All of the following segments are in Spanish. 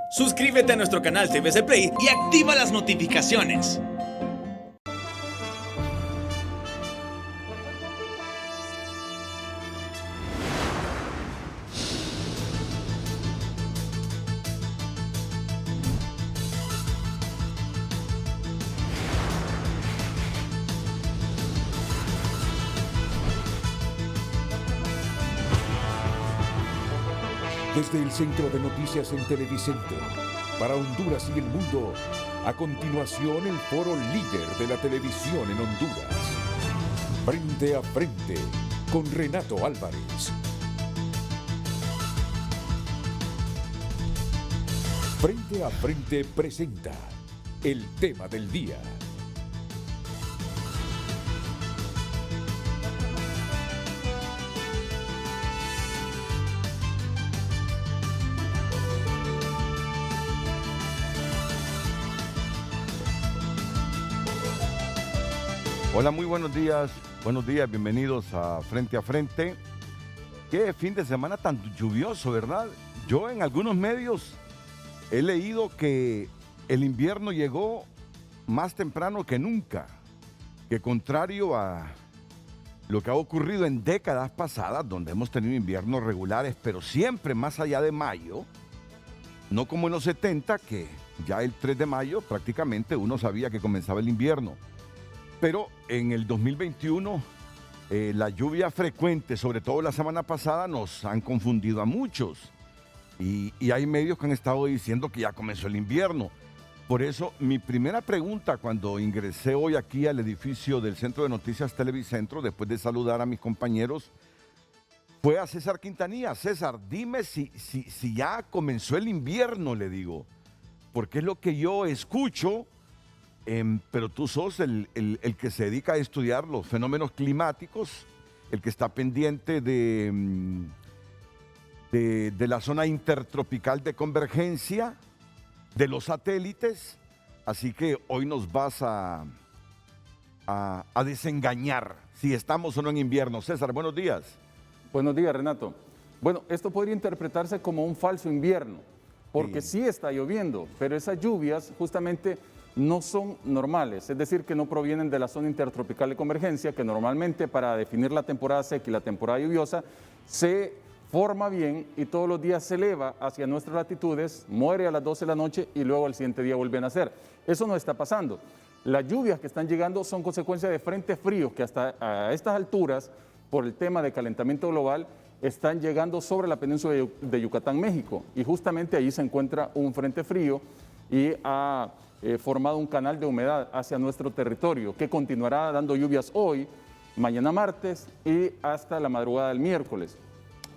Suscríbete a nuestro canal TVC Play y activa las notificaciones. Desde el Centro de Noticias en Televicentro, para Honduras y el mundo, a continuación el foro líder de la televisión en Honduras. Frente a frente, con Renato Álvarez. Frente a frente presenta el tema del día. Hola, muy buenos días, bienvenidos a Frente. Qué fin de semana tan lluvioso, ¿verdad? Yo en algunos medios he leído que el invierno llegó más temprano que nunca, que contrario a lo que ha ocurrido en décadas pasadas, donde hemos tenido inviernos regulares, pero siempre más allá de mayo, no como en los 70, que ya el 3 de mayo prácticamente uno sabía que comenzaba el invierno. Pero en el 2021, la lluvia frecuente, sobre todo la semana pasada, nos han confundido a muchos. Y hay medios que han estado diciendo que ya comenzó el invierno. Por eso, mi primera pregunta cuando ingresé hoy aquí al edificio del Centro de Noticias Televicentro, después de saludar a mis compañeros, fue a César Quintanilla. César, dime si ya comenzó el invierno, le digo. Porque es lo que yo escucho. Pero tú sos el que se dedica a estudiar los fenómenos climáticos, el que está pendiente de la zona intertropical de convergencia, de los satélites, así que hoy nos vas a desengañar si estamos o no en invierno. César, buenos días. Buenos días, Renato. Bueno, esto podría interpretarse como un falso invierno, porque sí está lloviendo, pero esas lluvias justamente no son normales, es decir, que no provienen de la zona intertropical de convergencia, que normalmente para definir la temporada seca y la temporada lluviosa se forma bien y todos los días se eleva hacia nuestras latitudes, muere a las 12 de la noche y luego al siguiente día vuelve a nacer. Eso no está pasando. Las lluvias que están llegando son consecuencia de frentes fríos que hasta a estas alturas, por el tema de calentamiento global, están llegando sobre la península de Yucatán, México, y justamente allí se encuentra un frente frío y ha formado un canal de humedad hacia nuestro territorio que continuará dando lluvias hoy, mañana martes y hasta la madrugada del miércoles.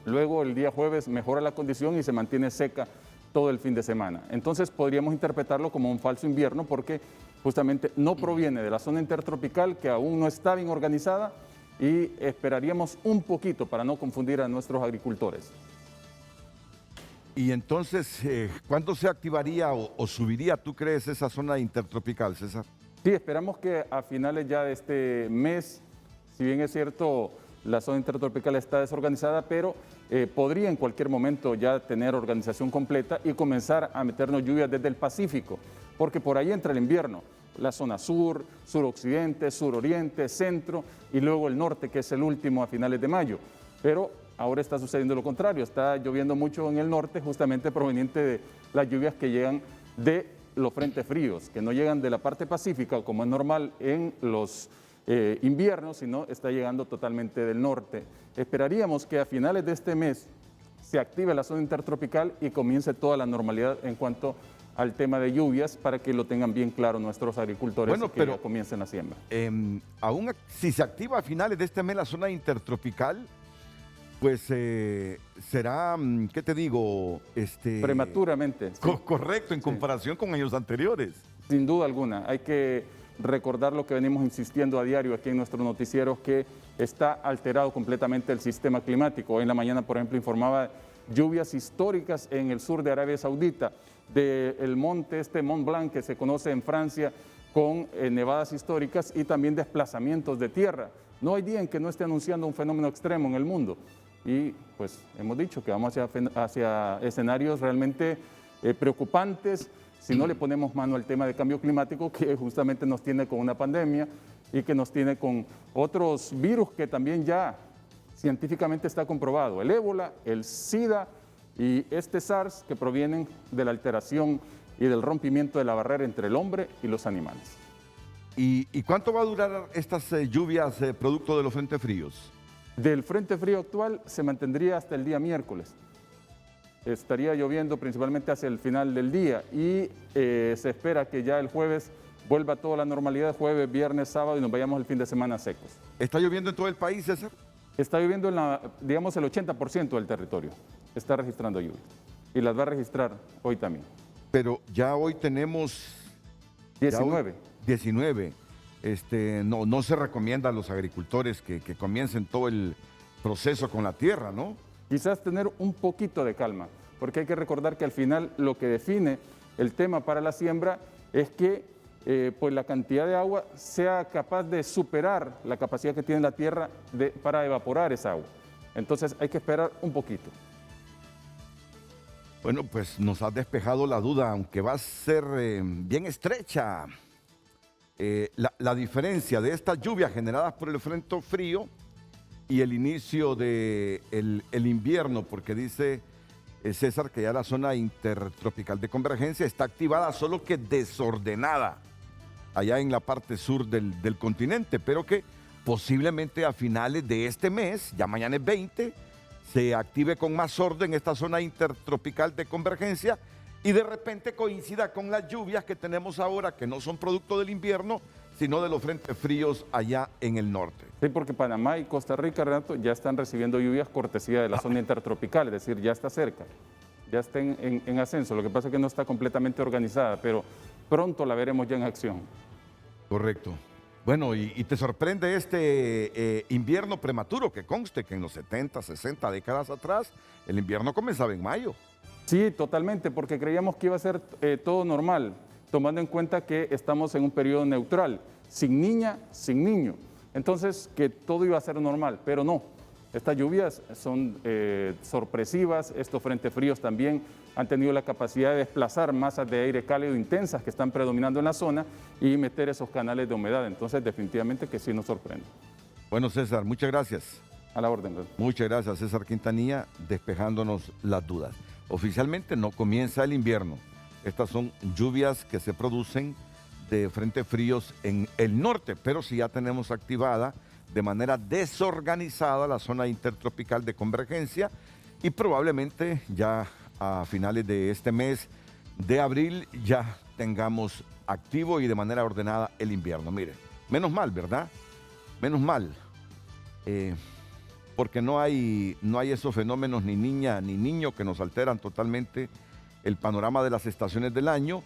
Luego el día jueves mejora la condición y se mantiene seca todo el fin de semana. Entonces podríamos interpretarlo como un falso invierno porque justamente no proviene de la zona intertropical que aún no está bien organizada y esperaríamos un poquito para no confundir a nuestros agricultores. Y entonces, ¿cuándo se activaría o subiría, tú crees, esa zona intertropical, César? Sí, esperamos que a finales ya de este mes, si bien es cierto, la zona intertropical está desorganizada, pero podría en cualquier momento ya tener organización completa y comenzar a meternos lluvias desde el Pacífico, porque por ahí entra el invierno, la zona sur, suroccidente, suroriente, centro y luego el norte, que es el último a finales de mayo. Pero ahora está sucediendo lo contrario, está lloviendo mucho en el norte, justamente proveniente de las lluvias que llegan de los frentes fríos, que no llegan de la parte pacífica, como es normal en los inviernos, sino está llegando totalmente del norte. Esperaríamos que a finales de este mes se active la zona intertropical y comience toda la normalidad en cuanto al tema de lluvias, para que lo tengan bien claro nuestros agricultores, bueno, que ya comiencen la siembra. Aún si se activa a finales de este mes la zona intertropical, pues será, ¿qué te digo? Prematuramente. Sí. Correcto, en comparación con años anteriores. Sin duda alguna. Hay que recordar lo que venimos insistiendo a diario aquí en nuestros noticieros, que está alterado completamente el sistema climático. Hoy en la mañana, por ejemplo, informaba lluvias históricas en el sur de Arabia Saudita, del monte Mont Blanc, que se conoce en Francia, con nevadas históricas y también desplazamientos de tierra. No hay día en que no esté anunciando un fenómeno extremo en el mundo. Y pues hemos dicho que vamos hacia escenarios realmente preocupantes si no le ponemos mano al tema de cambio climático, que justamente nos tiene con una pandemia y que nos tiene con otros virus que también ya científicamente está comprobado, el ébola, el SIDA y este SARS, que provienen de la alteración y del rompimiento de la barrera entre el hombre y los animales. ¿Y cuánto va a durar estas lluvias producto de los frentes fríos? Del frente frío actual se mantendría hasta el día miércoles. Estaría lloviendo principalmente hacia el final del día y se espera que ya el jueves vuelva toda la normalidad, jueves, viernes, sábado, y nos vayamos el fin de semana secos. ¿Está lloviendo en todo el país, César? Está lloviendo digamos, el 80% del territorio. Está registrando lluvias y las va a registrar hoy también. Pero ya hoy tenemos 19. 19. No se recomienda a los agricultores que comiencen todo el proceso con la tierra, ¿no? Quizás tener un poquito de calma, porque hay que recordar que al final lo que define el tema para la siembra es que pues la cantidad de agua sea capaz de superar la capacidad que tiene la tierra para evaporar esa agua. Entonces hay que esperar un poquito. Bueno, pues nos has despejado la duda, aunque va a ser bien estrecha la diferencia de estas lluvias generadas por el frente frío y el inicio del el invierno, porque dice César que ya la zona intertropical de convergencia está activada, solo que desordenada allá en la parte sur del continente, pero que posiblemente a finales de este mes, ya mañana es 20, se active con más orden esta zona intertropical de convergencia y de repente coincida con las lluvias que tenemos ahora, que no son producto del invierno, sino de los frentes fríos allá en el norte. Sí, porque Panamá y Costa Rica, Renato, ya están recibiendo lluvias cortesía de la zona intertropical, es decir, ya está cerca, ya está en ascenso. Lo que pasa es que no está completamente organizada, pero pronto la veremos ya en acción. Correcto. Bueno, y te sorprende este invierno prematuro, que conste que en los 70, 60 décadas atrás, el invierno comenzaba en mayo. Sí, totalmente, porque creíamos que iba a ser todo normal, tomando en cuenta que estamos en un periodo neutral, sin niña, sin niño. Entonces, que todo iba a ser normal, pero no. Estas lluvias son sorpresivas, estos frentes fríos también han tenido la capacidad de desplazar masas de aire cálido intensas que están predominando en la zona y meter esos canales de humedad. Entonces, definitivamente que sí nos sorprende. Bueno, César, muchas gracias. A la orden. Muchas gracias, César Quintanilla, despejándonos las dudas. Oficialmente no comienza el invierno. Estas son lluvias que se producen de frentes fríos en el norte, pero sí ya tenemos activada de manera desorganizada la zona intertropical de convergencia y probablemente ya a finales de este mes de abril ya tengamos activo y de manera ordenada el invierno. Mire, menos mal, ¿verdad? Menos mal, porque no hay esos fenómenos ni niña ni niño que nos alteran totalmente el panorama de las estaciones del año.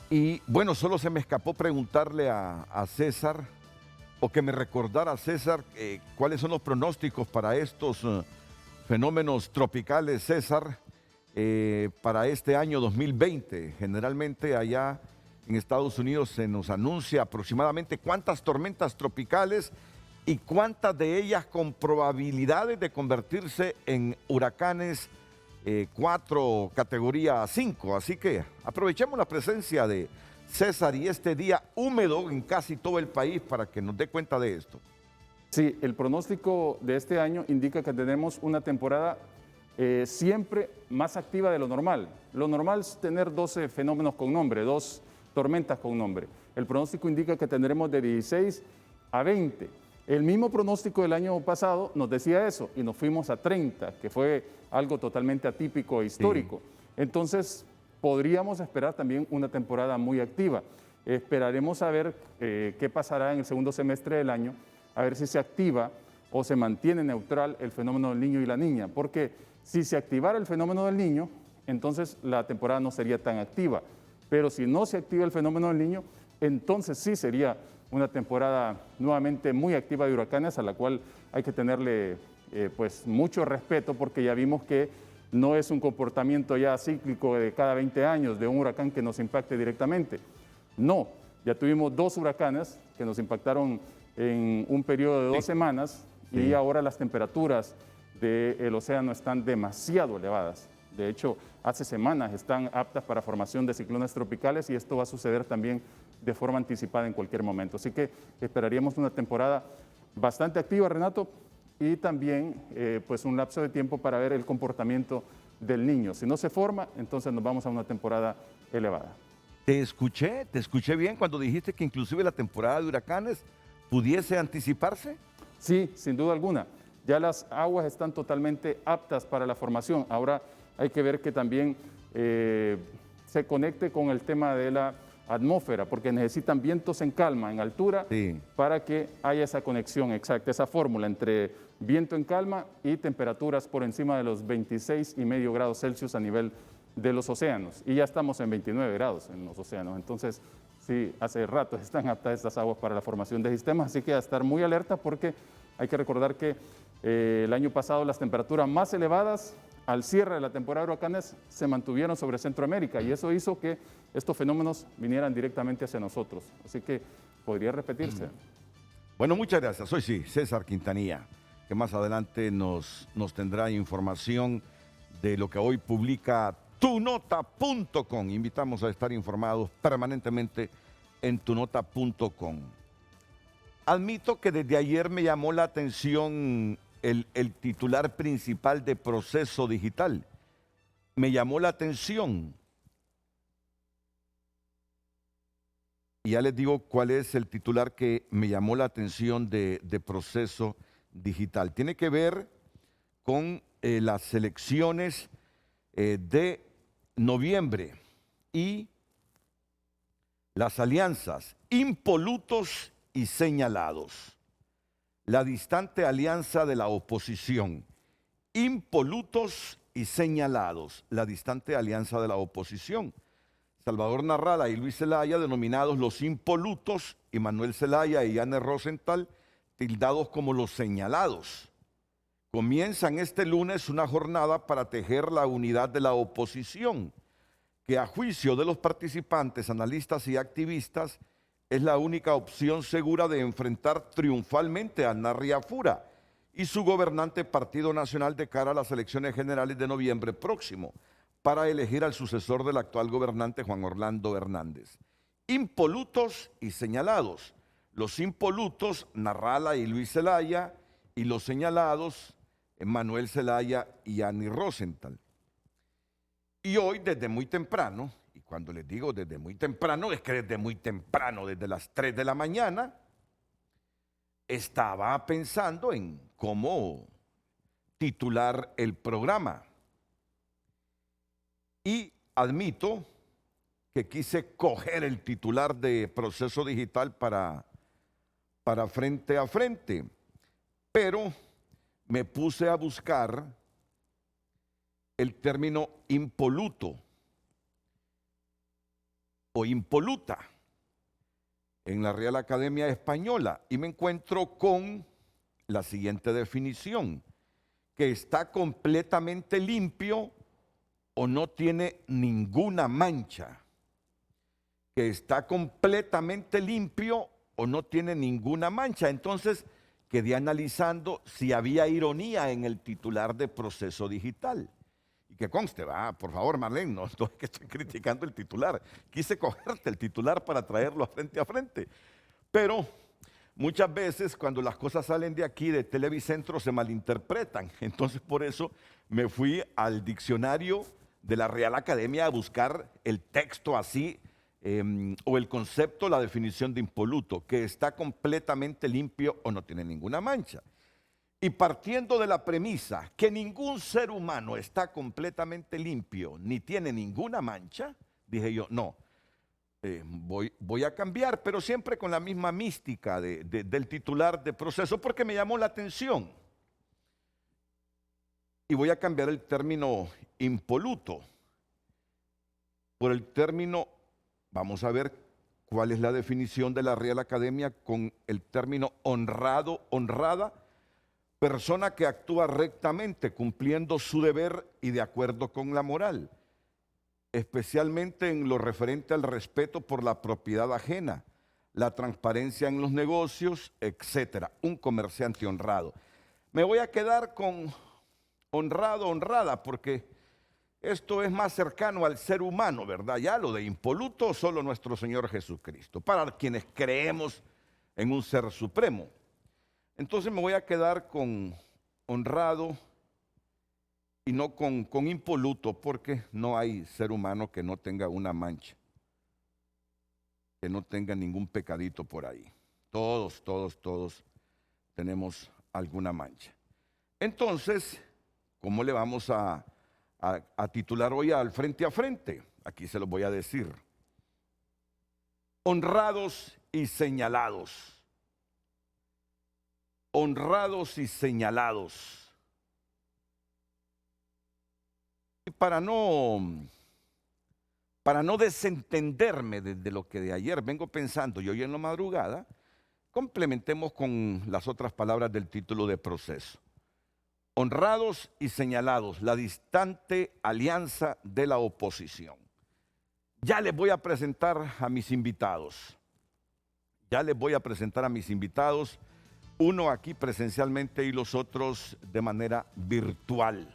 Y bueno, solo se me escapó preguntarle a César, o que me recordara César, cuáles son los pronósticos para estos fenómenos tropicales, César, para este año 2020. Generalmente allá en Estados Unidos se nos anuncia aproximadamente cuántas tormentas tropicales y cuántas de ellas con probabilidades de convertirse en huracanes 4, categoría 5. Así que aprovechemos la presencia de César y este día húmedo en casi todo el país para que nos dé cuenta de esto. Sí, el pronóstico de este año indica que tenemos una temporada siempre más activa de lo normal. Lo normal es tener 12 fenómenos con nombre, 2 tormentas con nombre. El pronóstico indica que tendremos de 16 a 20. El mismo pronóstico del año pasado nos decía eso y nos fuimos a 30, que fue algo totalmente atípico e histórico. Sí. Entonces, podríamos esperar también una temporada muy activa. Esperaremos a ver qué pasará en el segundo semestre del año, a ver si se activa o se mantiene neutral el fenómeno del niño y la niña, porque si se activara el fenómeno del niño, entonces la temporada no sería tan activa, pero si no se activa el fenómeno del niño, entonces sí sería una temporada nuevamente muy activa de huracanes, a la cual hay que tenerle pues mucho respeto, porque ya vimos que no es un comportamiento ya cíclico de cada 20 años de un huracán que nos impacte directamente. No, ya tuvimos 2 huracanes que nos impactaron en un periodo de 2 semanas y ahora las temperaturas del océano están demasiado elevadas, De hecho, hace semanas están aptas para formación de ciclones tropicales y esto va a suceder también de forma anticipada en cualquier momento. Así que esperaríamos una temporada bastante activa, Renato, y también pues un lapso de tiempo para ver el comportamiento del niño. Si no se forma, entonces nos vamos a una temporada elevada. Te escuché bien cuando dijiste que inclusive la temporada de huracanes pudiese anticiparse. Sí, sin duda alguna. Ya las aguas están totalmente aptas para la formación. Ahora hay que ver que también se conecte con el tema de la atmósfera, porque necesitan vientos en calma, en altura, Sí. para que haya esa conexión exacta, esa fórmula entre viento en calma y temperaturas por encima de los 26,5 grados Celsius a nivel de los océanos. Y ya estamos en 29 grados en los océanos. Entonces, sí, hace rato están aptas estas aguas para la formación de sistemas, así que a estar muy alerta porque hay que recordar que el año pasado las temperaturas más elevadas al cierre de la temporada de huracanes se mantuvieron sobre Centroamérica y eso hizo que estos fenómenos vinieran directamente hacia nosotros. Así que podría repetirse. Bueno, muchas gracias. Hoy sí, César Quintanilla, que más adelante nos tendrá información de lo que hoy publica tunota.com. Invitamos a estar informados permanentemente en tunota.com. Admito que desde ayer me llamó la atención el titular principal de Proceso Digital. Me llamó la atención. Y ya les digo cuál es el titular que me llamó la atención de Proceso Digital. Tiene que ver con las elecciones de noviembre y las alianzas impolutos y señalados. La distante alianza de la oposición. Impolutos y señalados. La distante alianza de la oposición. Salvador Narrala y Luis Zelaya, denominados los impolutos, y Manuel Zelaya y Anne Rosenthal, tildados como los señalados. Comienzan este lunes una jornada para tejer la unidad de la oposición, que a juicio de los participantes, analistas y activistas, es la única opción segura de enfrentar triunfalmente a Narria Fura y su gobernante Partido Nacional de cara a las elecciones generales de noviembre próximo, para elegir al sucesor del actual gobernante Juan Orlando Hernández. Impolutos y señalados. Los impolutos, Narrala y Luis Zelaya, y los señalados, Manuel Zelaya y Annie Rosenthal. Y hoy, desde muy temprano, y cuando les digo desde muy temprano, es que desde muy temprano, desde las 3 de la mañana, estaba pensando en cómo titular el programa. Y admito que quise coger el titular de Proceso Digital para Frente a Frente, pero me puse a buscar el término impoluto o impoluta en la Real Academia Española y me encuentro con la siguiente definición, que está completamente limpio o no tiene ninguna mancha, que está completamente limpio o no tiene ninguna mancha. Entonces quedé analizando si había ironía en el titular de Proceso Digital. Y que conste, por favor, Marlene, no es que estoy criticando el titular. Quise cogerte el titular para traerlo frente a frente. Pero muchas veces cuando las cosas salen de aquí, de Televicentro, se malinterpretan. Entonces por eso me fui al diccionario de la Real Academia a buscar el texto así, o el concepto, la definición de impoluto, que está completamente limpio o no tiene ninguna mancha. Y partiendo de la premisa que ningún ser humano está completamente limpio ni tiene ninguna mancha, dije yo, no, voy a cambiar, pero siempre con la misma mística del titular de Proceso, porque me llamó la atención. Y voy a cambiar el término impoluto por el término, vamos a ver cuál es la definición de la Real Academia con el término honrado, honrada, persona que actúa rectamente, cumpliendo su deber y de acuerdo con la moral, especialmente en lo referente al respeto por la propiedad ajena, la transparencia en los negocios, etcétera. Un comerciante honrado. Me voy a quedar con honrado, honrada, porque esto es más cercano al ser humano, ¿verdad? Ya lo de impoluto, solo nuestro Señor Jesucristo, para quienes creemos en un ser supremo. Entonces me voy a quedar con honrado y no con impoluto, porque no hay ser humano que no tenga una mancha, que no tenga ningún pecadito por ahí. Todos tenemos alguna mancha. Entonces, ¿cómo le vamos a titular hoy al frente a frente? Aquí se los voy a decir. Honrados y señalados. Honrados y señalados. Y para no desentenderme de lo que de ayer vengo pensando y hoy en la madrugada, complementemos con las otras palabras del título de proceso. Honrados y señalados, la distante alianza de la oposición. Ya les voy a presentar a mis invitados. Uno aquí presencialmente y los otros de manera virtual.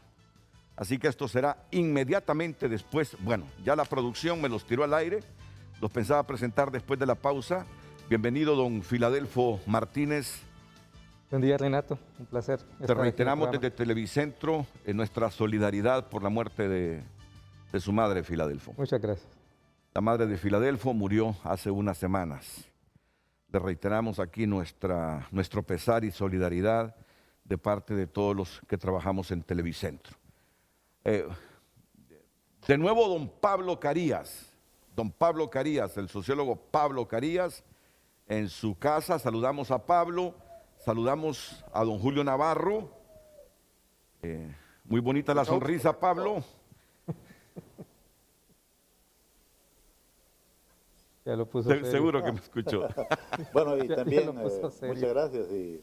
Así que esto será inmediatamente después. Bueno, ya la producción me los tiró al aire. Los pensaba presentar después de la pausa. Bienvenido, don Filadelfo Martínez. Buen día, Renato. Un placer. Te reiteramos desde Televicentro en nuestra solidaridad por la muerte de su madre, Filadelfo. Muchas gracias. La madre de Filadelfo murió hace unas semanas. Le reiteramos aquí nuestro pesar y solidaridad de parte de todos los que trabajamos en Televicentro. De nuevo, don Pablo Carías, el sociólogo Pablo Carías, en su casa. Saludamos a Pablo, saludamos a don Julio Navarro. Muy bonita la sonrisa, Pablo. Ya lo puso Seguro que me escuchó. Bueno, y Ya también lo puso serio. muchas gracias y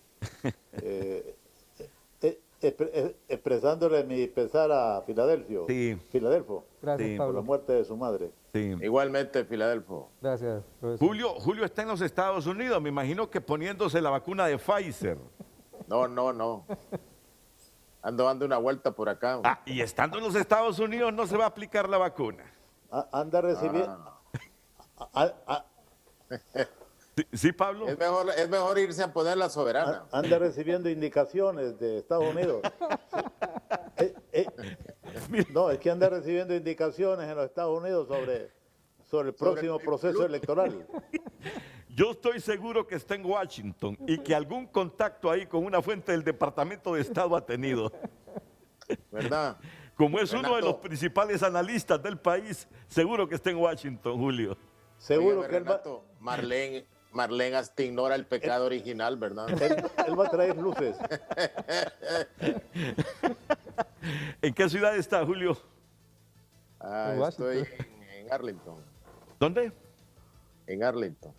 expresándole mi pesar a Filadelfo. Sí. Filadelfo, Gracias, Sí, por la Pablo. muerte de su madre. Sí. Igualmente, Filadelfo. Gracias, profesor. Julio está en los Estados Unidos, me imagino que poniéndose la vacuna de Pfizer. No. Ando dando una vuelta por acá. Ah, y estando en los Estados Unidos no se va a aplicar la vacuna. Anda recibiendo... Sí, Pablo. Es mejor irse a poner la soberana. Anda recibiendo indicaciones de Estados Unidos. No, es que anda recibiendo indicaciones en los Estados Unidos sobre el próximo proceso electoral. Yo estoy seguro que está en Washington y que algún contacto ahí con una fuente del Departamento de Estado ha tenido. ¿Verdad? Como es uno de Renato. los principales analistas del país, seguro que está en Washington, Julio. Seguro Óigame, que él va, Renato, Marlene hasta ignora el pecado original, ¿verdad? él va a traer luces. ¿En qué ciudad está, Julio? Estoy en Arlington. ¿Dónde? En Arlington.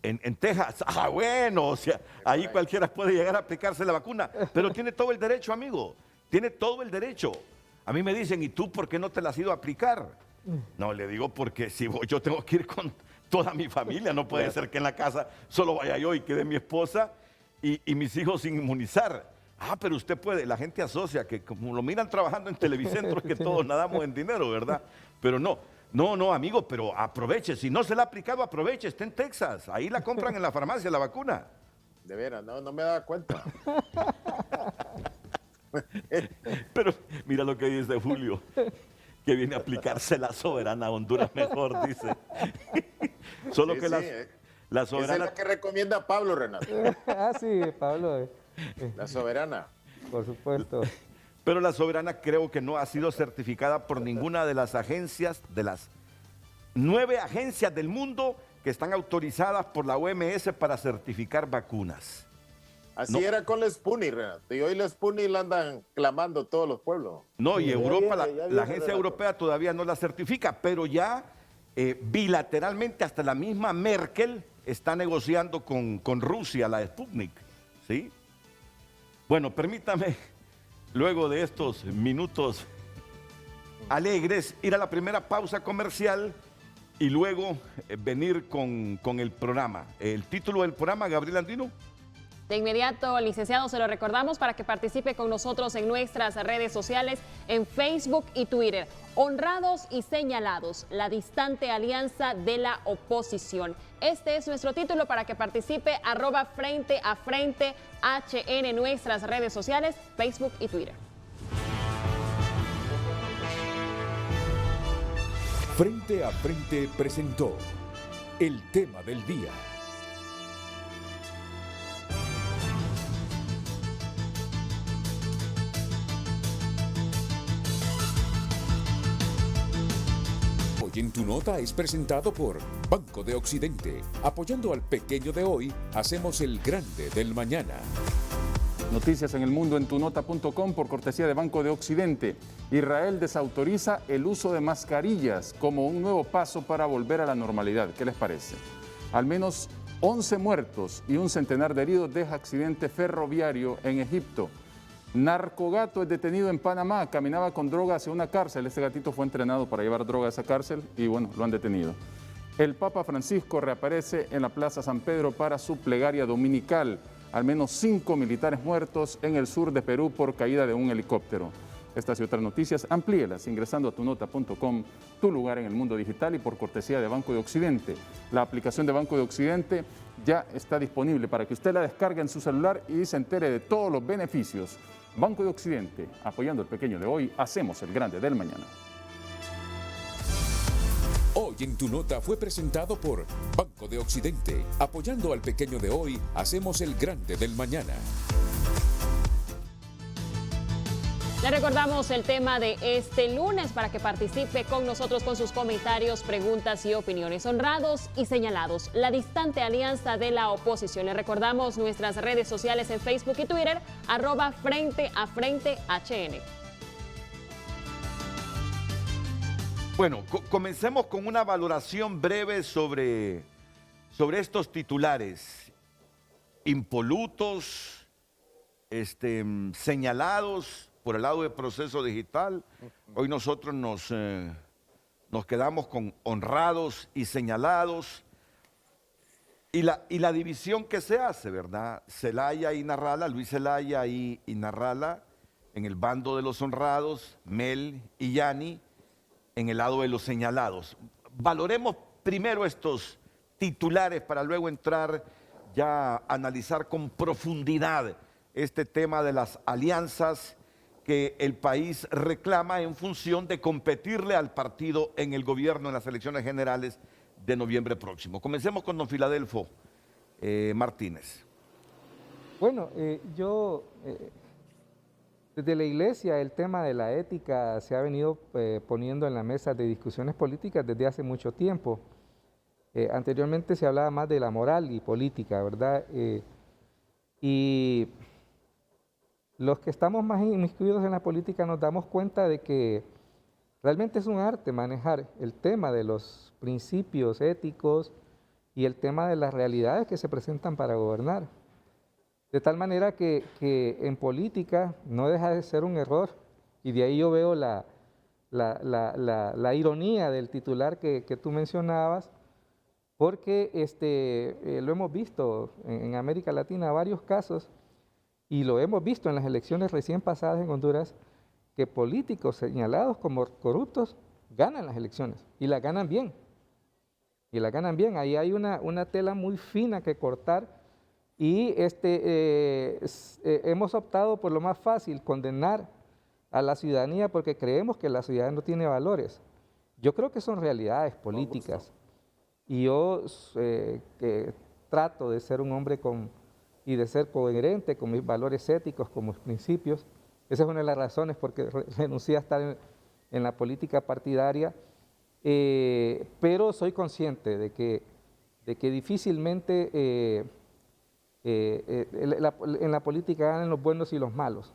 En Texas. Ah, bueno, o sea, ahí cualquiera puede llegar a aplicarse la vacuna, pero tiene todo el derecho, amigo. Tiene todo el derecho. A mí me dicen, ¿y tú por qué no te la has ido a aplicar? No, le digo porque si voy, yo tengo que ir con toda mi familia. No puede ser que en la casa solo vaya yo y quede mi esposa y mis hijos sin inmunizar. Ah, pero usted puede. La gente asocia que como lo miran trabajando en Televicentro es que todos nadamos en dinero, ¿verdad? Pero no, amigo, pero aproveche. Si no se la ha aplicado, aproveche. Está en Texas. Ahí la compran en la farmacia, la vacuna. De veras, no me daba cuenta. Pero mira lo que dice Julio, que viene a aplicarse la soberana a Honduras mejor, dice. Solo Sí, que sí, la Esa es soberana... la que recomienda Pablo, Renato. Sí, Pablo, La soberana. por supuesto. Pero la soberana creo que no ha sido certificada por ninguna de las agencias, de las 9 agencias del mundo que están autorizadas por la OMS para certificar vacunas. Así No. era con la Sputnik, Renato. Y hoy la Sputnik la andan clamando todos los pueblos. No, y Ya Europa, viene, ya la viene, agencia Renato. europea todavía no la certifica, pero ya bilateralmente hasta la misma Merkel está negociando con Rusia la Sputnik, ¿sí? Bueno, permítame, luego de estos minutos alegres, ir a la primera pausa comercial y luego venir con el programa. El título del programa, Gabriel Andino. De inmediato, licenciado, se lo recordamos para que participe con nosotros en nuestras redes sociales, en Facebook y Twitter. Honrados y señalados, la distante alianza de la oposición. Este es nuestro título para que participe, @Frente a Frente HN en nuestras redes sociales, Facebook y Twitter. Frente a Frente presentó el tema del día. Hoy en tu nota es presentado por Banco de Occidente. Apoyando al pequeño de hoy, hacemos el grande del mañana. Noticias en el mundo en tunota.com por cortesía de Banco de Occidente. Israel desautoriza el uso de mascarillas como un nuevo paso para volver a la normalidad. ¿Qué les parece? Al menos 11 muertos y un centenar de heridos deja accidente ferroviario en Egipto. Narcogato es detenido en Panamá, caminaba con droga hacia una cárcel. Este gatito fue entrenado para llevar droga a esa cárcel y bueno, lo han detenido. El Papa Francisco reaparece en la Plaza San Pedro para su plegaria dominical. Al menos 5 militares muertos en el sur de Perú por caída de un helicóptero. Estas y otras noticias, amplíelas ingresando a tunota.com, tu lugar en el mundo digital y por cortesía de Banco de Occidente. La aplicación de Banco de Occidente ya está disponible para que usted la descargue en su celular y se entere de todos los beneficios. Banco de Occidente, apoyando el pequeño de hoy, hacemos el grande del mañana. Hoy en tu nota fue presentado por Banco de Occidente. Apoyando al pequeño de hoy, hacemos el grande del mañana. Le recordamos el tema de este lunes para que participe con nosotros con sus comentarios, preguntas y opiniones. Honrados y señalados, la distante alianza de la oposición. Le recordamos nuestras redes sociales en Facebook y Twitter, @Frente a Frente HN. Bueno, comencemos con una valoración breve sobre estos titulares impolutos, señalados por el lado del proceso digital. Hoy nosotros nos quedamos con honrados y señalados y la división que se hace, ¿verdad? Celaya y Narrala, Luis Celaya y Narrala en el bando de los honrados, Mel y Yani en el lado de los señalados. Valoremos primero estos titulares para luego entrar ya a analizar con profundidad este tema de las alianzas que el país reclama en función de competirle al partido en el gobierno en las elecciones generales de noviembre próximo. Comencemos con don Filadelfo Martínez. Bueno, desde la Iglesia el tema de la ética se ha venido poniendo en la mesa de discusiones políticas desde hace mucho tiempo. Anteriormente se hablaba más de la moral y política, ¿verdad? Y los que estamos más inmiscuidos en la política nos damos cuenta de que realmente es un arte manejar el tema de los principios éticos y el tema de las realidades que se presentan para gobernar. De tal manera que en política no deja de ser un error, y de ahí yo veo la ironía del titular que tú mencionabas, porque lo hemos visto en América Latina varios casos, y lo hemos visto en las elecciones recién pasadas en Honduras, que políticos señalados como corruptos ganan las elecciones, y las ganan bien. Y las ganan bien. Ahí hay una tela muy fina que cortar, y hemos optado por lo más fácil, condenar a la ciudadanía porque creemos que la ciudadanía no tiene valores. Yo creo que son realidades políticas, y yo que trato de ser un hombre y de ser coherente con mis valores éticos, con mis principios. Esa es una de las razones por que renuncié a estar en la política partidaria, pero soy consciente de que difícilmente en la política ganan los buenos y los malos.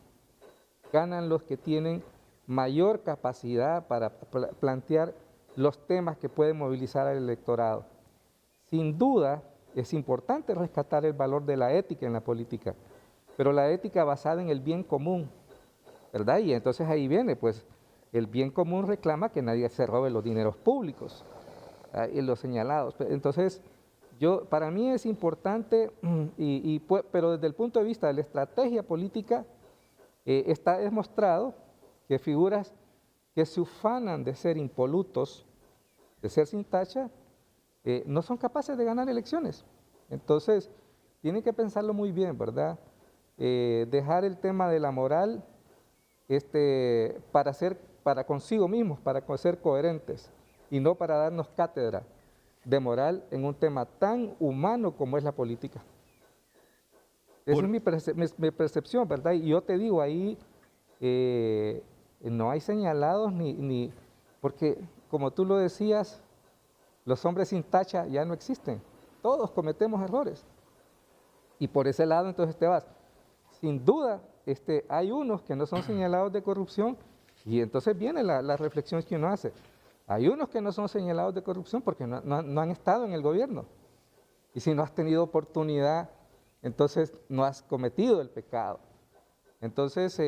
Ganan los que tienen mayor capacidad para plantear los temas que pueden movilizar al electorado. Sin duda, es importante rescatar el valor de la ética en la política, pero la ética basada en el bien común, ¿verdad? Y entonces ahí viene, pues, el bien común reclama que nadie se robe los dineros públicos y los señalados. Entonces, Para mí es importante, pero desde el punto de vista de la estrategia política, está demostrado que figuras que se ufanan de ser impolutos, de ser sin tacha, no son capaces de ganar elecciones. Entonces, tienen que pensarlo muy bien, ¿verdad? Dejar el tema de la moral para consigo mismos, para ser coherentes, y no para darnos cátedra de moral en un tema tan humano como es la política. Esa es mi percepción, ¿verdad? Y yo te digo, ahí no hay señalados porque como tú lo decías, los hombres sin tacha ya no existen. Todos cometemos errores. Y por ese lado entonces te vas. Sin duda, hay unos que no son señalados de corrupción y entonces viene la reflexión que uno hace. Hay unos que no son señalados de corrupción porque no han estado en el gobierno. Y si no has tenido oportunidad, entonces no has cometido el pecado. Entonces,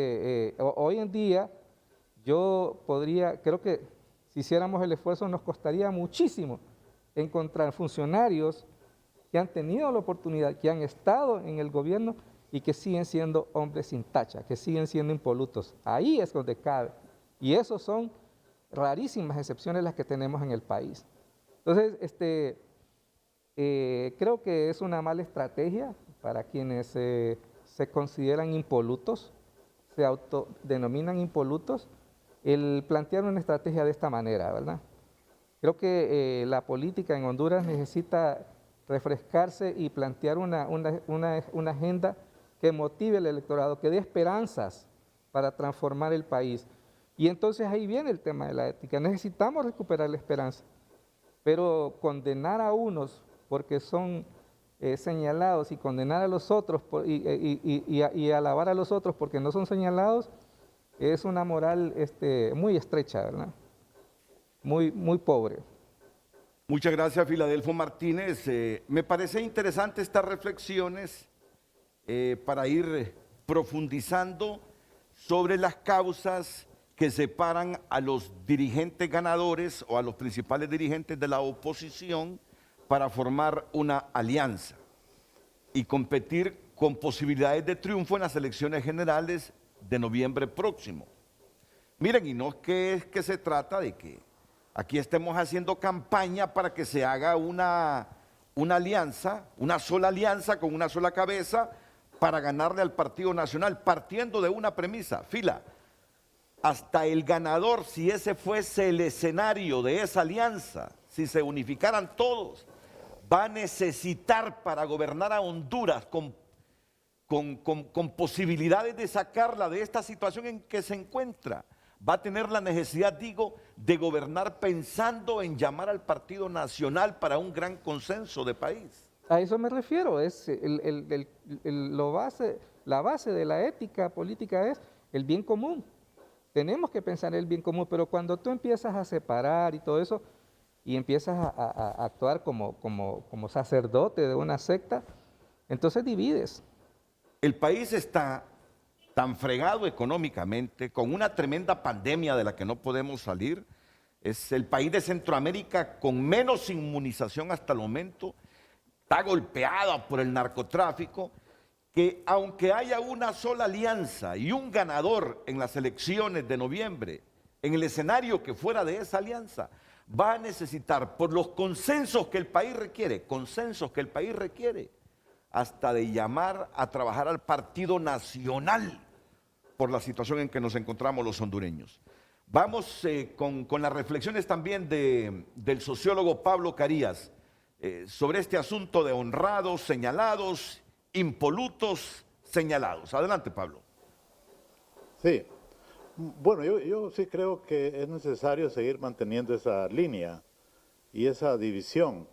hoy en día, creo que si hiciéramos el esfuerzo nos costaría muchísimo encontrar funcionarios que han tenido la oportunidad, que han estado en el gobierno y que siguen siendo hombres sin tacha, que siguen siendo impolutos. Ahí es donde cabe. Y esos son rarísimas excepciones las que tenemos en el país. Entonces, creo que es una mala estrategia para quienes se consideran impolutos, se autodenominan impolutos, el plantear una estrategia de esta manera, ¿verdad? Creo que la política en Honduras necesita refrescarse y plantear una agenda que motive al electorado, que dé esperanzas para transformar el país. Y entonces ahí viene el tema de la ética. Necesitamos recuperar la esperanza, pero condenar a unos porque son señalados y condenar a los otros y alabar a los otros porque no son señalados es una moral muy estrecha, ¿verdad? Muy pobre. Muchas gracias, Filadelfo Martínez. Me parece interesante estas reflexiones para ir profundizando sobre las causas que separan a los dirigentes ganadores o a los principales dirigentes de la oposición para formar una alianza y competir con posibilidades de triunfo en las elecciones generales de noviembre próximo. Miren, y no es que se trata de que aquí estemos haciendo campaña para que se haga una alianza, una sola alianza con una sola cabeza para ganarle al Partido Nacional, partiendo de una premisa, hasta el ganador, si ese fuese el escenario de esa alianza, si se unificaran todos, va a necesitar para gobernar a Honduras con posibilidades de sacarla de esta situación en que se encuentra, va a tener la necesidad, de gobernar pensando en llamar al Partido Nacional para un gran consenso de país. A eso me refiero, es la base de la ética política es el bien común. Tenemos que pensar en el bien común, pero cuando tú empiezas a separar y todo eso, y empiezas a actuar como sacerdote de una secta, entonces divides. El país está tan fregado económicamente, con una tremenda pandemia de la que no podemos salir. Es el país de Centroamérica con menos inmunización hasta el momento. Está golpeada por el narcotráfico, que aunque haya una sola alianza y un ganador en las elecciones de noviembre, en el escenario que fuera de esa alianza, va a necesitar, por los consensos que el país requiere, hasta de llamar a trabajar al Partido Nacional por la situación en que nos encontramos los hondureños. Vamos con las reflexiones también del sociólogo Pablo Carías sobre este asunto de honrados, señalados, impolutos, señalados. Adelante, Pablo. Sí. Bueno, yo sí creo que es necesario seguir manteniendo esa línea y esa división,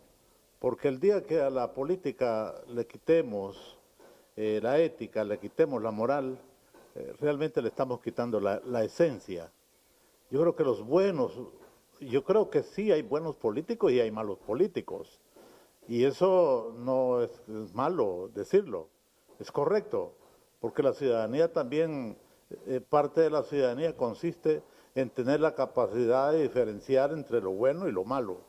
porque el día que a la política le quitemos la ética, le quitemos la moral, realmente le estamos quitando la esencia. Yo creo que yo creo que sí hay buenos políticos y hay malos políticos, y eso no es malo decirlo, es correcto, porque la ciudadanía también... parte de la ciudadanía consiste en tener la capacidad de diferenciar entre lo bueno y lo malo.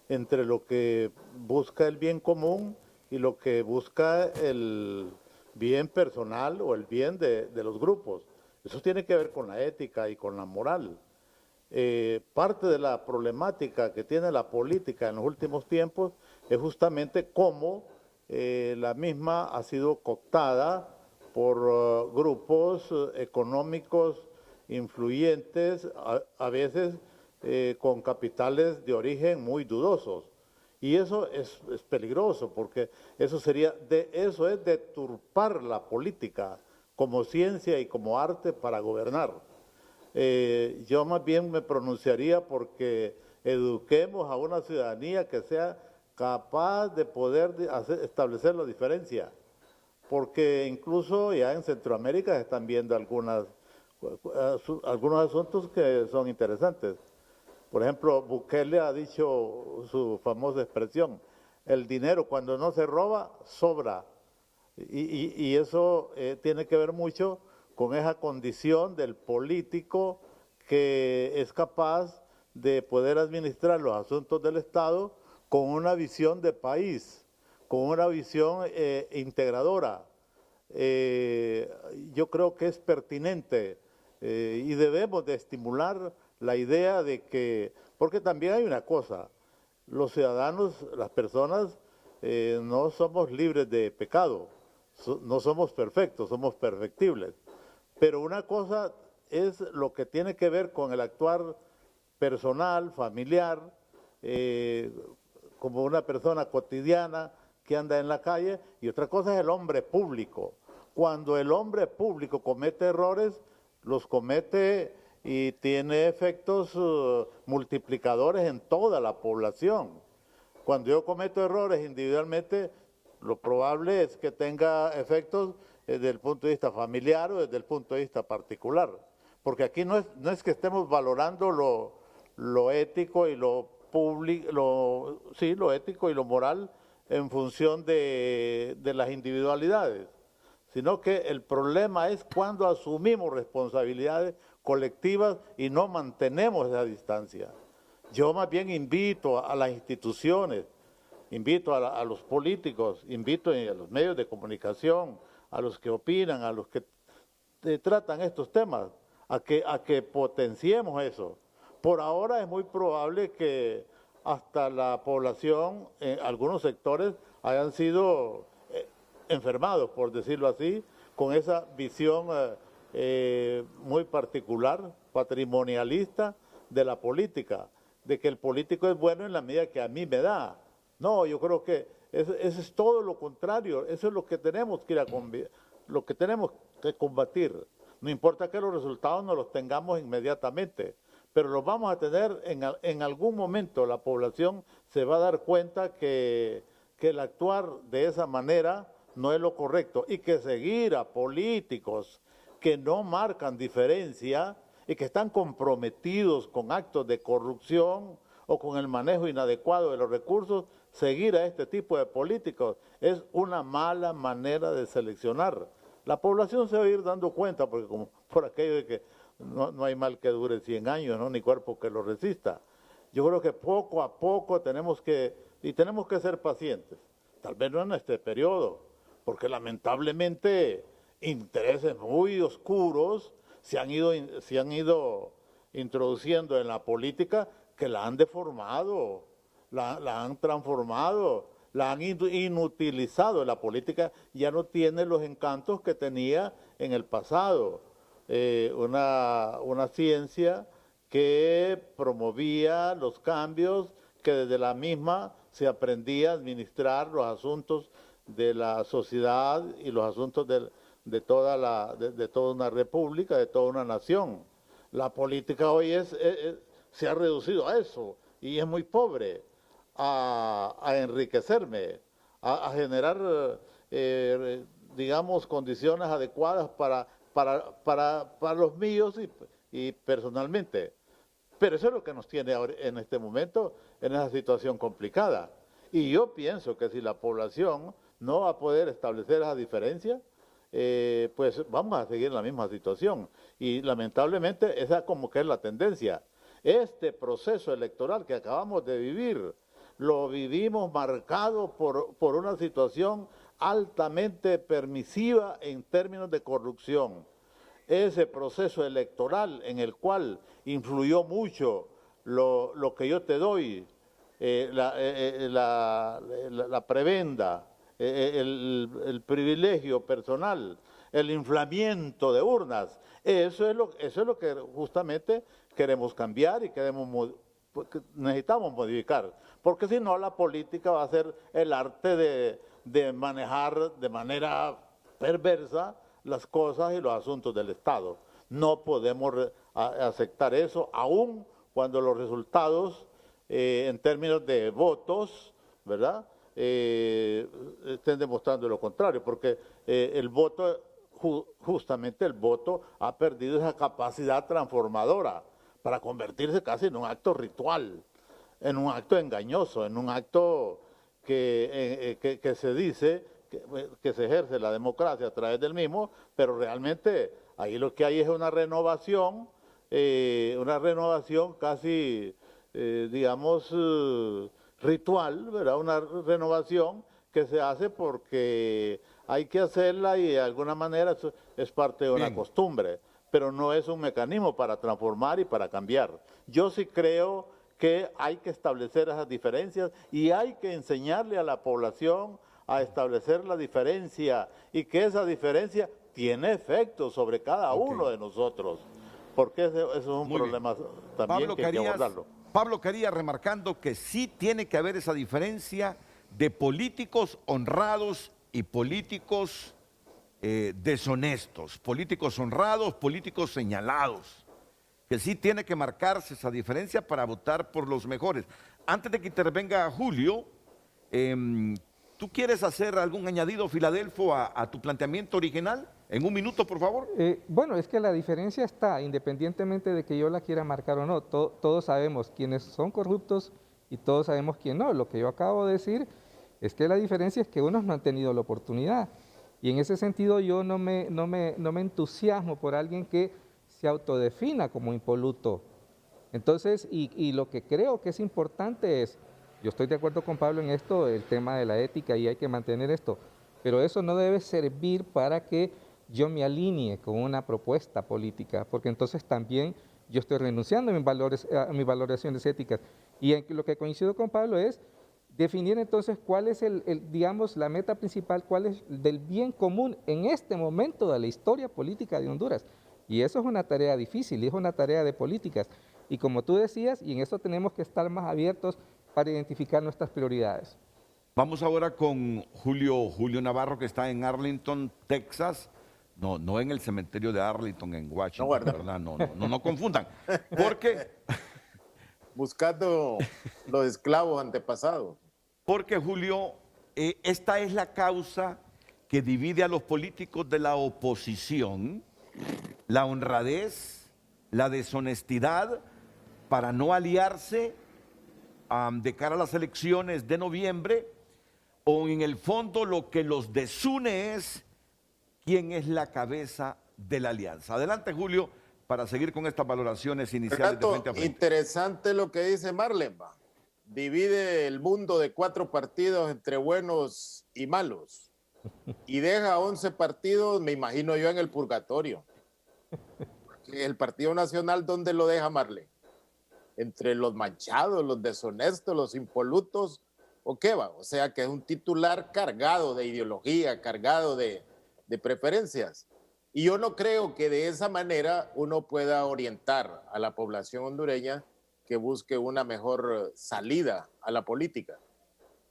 entre lo que busca el bien común y lo que busca el bien personal o el bien de los grupos. Eso tiene que ver con la ética y con la moral. Parte de la problemática que tiene la política en los últimos tiempos es justamente cómo la misma ha sido cooptada por grupos económicos influyentes, a veces con capitales de origen muy dudosos. Y eso es peligroso, porque eso es deturpar la política como ciencia y como arte para gobernar. Yo más bien me pronunciaría porque eduquemos a una ciudadanía que sea capaz de poder establecer la diferencia, porque incluso ya en Centroamérica se están viendo algunos asuntos que son interesantes. Por ejemplo, Bukele ha dicho su famosa expresión: el dinero cuando no se roba, sobra. Y eso tiene que ver mucho con esa condición del político que es capaz de poder administrar los asuntos del Estado con una visión de país, con una visión integradora. Yo creo que es pertinente y debemos de estimular la idea de que, porque también hay una cosa, los ciudadanos, las personas, no somos libres de pecado, no somos perfectos, somos perfectibles. Pero una cosa es lo que tiene que ver con el actuar personal, familiar, como una persona cotidiana que anda en la calle, y otra cosa es el hombre público. Cuando el hombre público comete errores, los comete y tiene efectos multiplicadores en toda la población. Cuando yo cometo errores individualmente, lo probable es que tenga efectos desde el punto de vista familiar o desde el punto de vista particular. Porque aquí no es que estemos valorando lo ético y lo ético y lo moral en función de las individualidades, sino que el problema es cuando asumimos responsabilidades colectivas y no mantenemos esa distancia. Yo más bien invito a las instituciones, invito a los políticos, invito a los medios de comunicación, a los que opinan, a los que tratan estos temas, a que potenciemos eso. Por ahora es muy probable que hasta la población, en algunos sectores, hayan sido enfermados, por decirlo así, con esa visión muy particular, patrimonialista de la política, de que el político es bueno en la medida que a mí me da. No, yo creo que eso es todo lo contrario, eso es lo que tenemos que lo que tenemos que combatir. No importa que los resultados no los tengamos inmediatamente, pero los vamos a tener en algún momento. La población se va a dar cuenta que el actuar de esa manera no es lo correcto, y que seguir a políticos que no marcan diferencia y que están comprometidos con actos de corrupción o con el manejo inadecuado de los recursos, seguir a este tipo de políticos es una mala manera de seleccionar. La población se va a ir dando cuenta, porque como por aquello de que no hay mal que dure 100 años, ¿no? Ni cuerpo que lo resista. Yo creo que poco a poco tenemos que ser pacientes, tal vez no en este periodo, porque lamentablemente intereses muy oscuros se han ido introduciendo en la política, que la han deformado, la han transformado, la han inutilizado. La política ya no tiene los encantos que tenía en el pasado. Una ciencia que promovía los cambios, que desde la misma se aprendía a administrar los asuntos de la sociedad y los asuntos de toda una república, de toda una nación. La política hoy se ha reducido a eso, y es muy pobre, a enriquecerme, a generar, digamos, condiciones adecuadas para los míos y personalmente. Pero eso es lo que nos tiene ahora, en este momento, en esa situación complicada. Y yo pienso que si la población no va a poder establecer esa diferencia, pues vamos a seguir en la misma situación. Y lamentablemente esa como que es la tendencia. Este proceso electoral que acabamos de vivir lo vivimos marcado por una situación altamente permisiva en términos de corrupción. Ese proceso electoral en el cual influyó mucho lo que yo te doy, la prebenda, el privilegio personal, el inflamiento de urnas. Eso es lo que justamente queremos cambiar y necesitamos modificar, porque si no la política va a ser el arte de manejar de manera perversa las cosas y los asuntos del Estado. No podemos aceptar eso, aun cuando los resultados en términos de votos, ¿verdad?, estén demostrando lo contrario, porque el voto, justamente el voto ha perdido esa capacidad transformadora para convertirse casi en un acto ritual, en un acto engañoso, en un acto que se dice que se ejerce la democracia a través del mismo, pero realmente ahí lo que hay es una renovación casi, digamos, ritual, ¿verdad? Una renovación que se hace porque hay que hacerla y de alguna manera eso es parte de una costumbre, pero no es un mecanismo para transformar y para cambiar. Yo sí creo que hay que establecer esas diferencias y hay que enseñarle a la población a establecer la diferencia y que esa diferencia tiene efectos sobre cada uno de nosotros, porque eso es un problema también que hay que abordarlo. Pablo Carías remarcando que sí tiene que haber esa diferencia de políticos honrados y políticos deshonestos, políticos honrados, políticos señalados, que sí tiene que marcarse esa diferencia para votar por los mejores. Antes de que intervenga Julio, ¿tú quieres hacer algún añadido, Filadelfo, a tu planteamiento original? En un minuto, por favor. Bueno, es que la diferencia está, independientemente de que yo la quiera marcar o no. Todos sabemos quiénes son corruptos y todos sabemos quién no. Lo que yo acabo de decir es que la diferencia es que unos no han tenido la oportunidad. Y en ese sentido yo no me entusiasmo por alguien que se autodefina como impoluto. Entonces, y lo que creo que es importante es, yo estoy de acuerdo con Pablo en esto, el tema de la ética, y hay que mantener esto, pero eso no debe servir para que yo me alinee con una propuesta política, porque entonces también yo estoy renunciando a mis valoraciones éticas. Y en lo que coincido con Pablo es definir entonces cuál es digamos, la meta principal, cuál es del bien común en este momento de la historia política de Honduras. Y eso es una tarea difícil, y es una tarea de políticas. Y como tú decías, y en eso tenemos que estar más abiertos para identificar nuestras prioridades. Vamos ahora con Julio Navarro, que está en Arlington, Texas. No en el cementerio de Arlington, en Washington, ¿verdad? No confundan. Porque... buscando los esclavos antepasados. Porque, Julio, esta es la causa que divide a los políticos de la oposición, la honradez, la deshonestidad, para no aliarse de cara a las elecciones de noviembre, o en el fondo lo que los desune es quién es la cabeza de la alianza. Adelante, Julio, para seguir con estas valoraciones iniciales Renato, de Frente a Frente. Interesante lo que dice Marlenba. Divide el mundo de 4 partidos entre buenos y malos. Y deja 11 partidos, me imagino yo, en el purgatorio. El Partido Nacional, ¿dónde lo deja Marlen? ¿Entre los manchados, los deshonestos, los impolutos o qué va? O sea que es un titular cargado de ideología, cargado de preferencias. Y yo no creo que de esa manera uno pueda orientar a la población hondureña que busque una mejor salida a la política.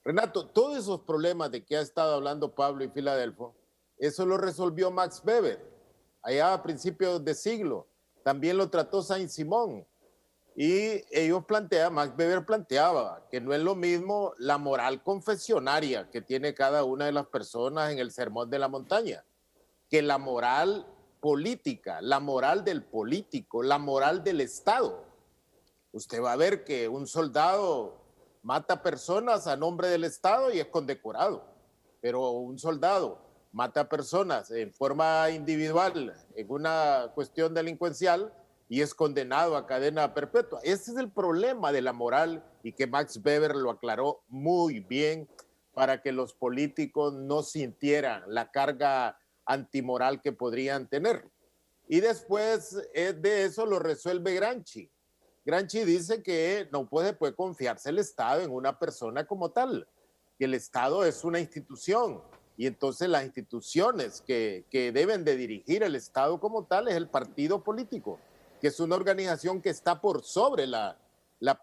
Renato, todos esos problemas de que ha estado hablando Pablo y Filadelfo, eso lo resolvió Max Weber, allá a principios de siglo. También lo trató Saint-Simon. Y Max Weber planteaba que no es lo mismo la moral confesionaria que tiene cada una de las personas en el Sermón de la Montaña, que la moral política, la moral del político, la moral del Estado. Usted va a ver que un soldado mata personas a nombre del Estado y es condecorado, pero un soldado mata personas en forma individual en una cuestión delincuencial y es condenado a cadena perpetua. Ese es el problema de la moral y que Max Weber lo aclaró muy bien para que los políticos no sintieran la carga antimoral que podrían tener. Y después de eso lo resuelve Gramsci. Gramsci dice que no puede confiarse el Estado en una persona como tal, que el Estado es una institución y entonces las instituciones que deben de dirigir el Estado como tal es el partido político, que es una organización que está por sobre la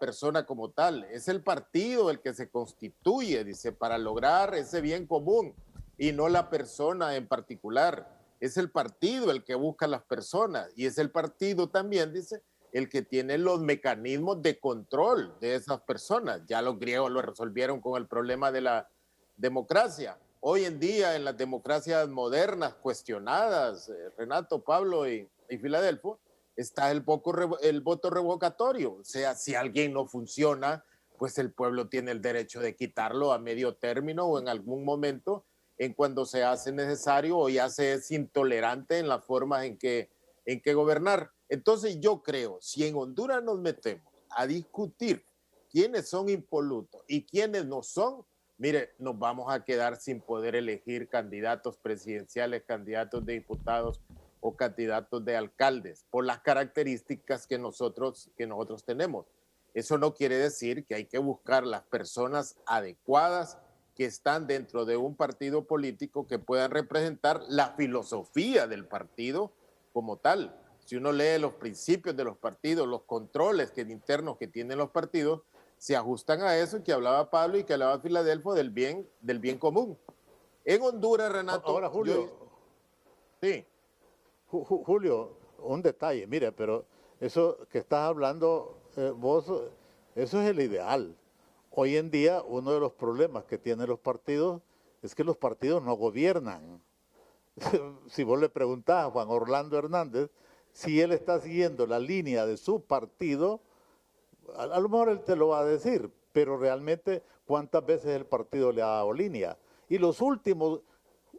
persona como tal. Es el partido el que se constituye, dice, para lograr ese bien común y no la persona en particular. Es el partido el que busca las personas y es el partido también, dice, el que tiene los mecanismos de control de esas personas. Ya los griegos lo resolvieron con el problema de la democracia. Hoy en día en las democracias modernas cuestionadas, Renato, Pablo y Filadelfo, está el voto revocatorio. O sea, si alguien no funciona, pues el pueblo tiene el derecho de quitarlo a medio término o en algún momento en cuando se hace necesario o ya se es intolerante en las formas en que gobernar. Entonces yo creo, si en Honduras nos metemos a discutir quiénes son impolutos y quiénes no son, mire, nos vamos a quedar sin poder elegir candidatos presidenciales, candidatos de diputados o candidatos de alcaldes por las características que nosotros tenemos. Eso no quiere decir que hay que buscar las personas adecuadas que están dentro de un partido político que puedan representar la filosofía del partido como tal. Si uno lee los principios de los partidos, los controles internos que tienen los partidos, se ajustan a eso que hablaba Pablo y que hablaba Filadelfo del bien común. En Honduras, Renato... Ahora, Julio... Sí. Julio, un detalle, mire, pero eso que estás hablando vos, eso es el ideal. Hoy en día uno de los problemas que tienen los partidos es que los partidos no gobiernan. Si vos le preguntás a Juan Orlando Hernández si él está siguiendo la línea de su partido, a lo mejor él te lo va a decir, pero realmente cuántas veces el partido le ha dado línea. Y los últimos,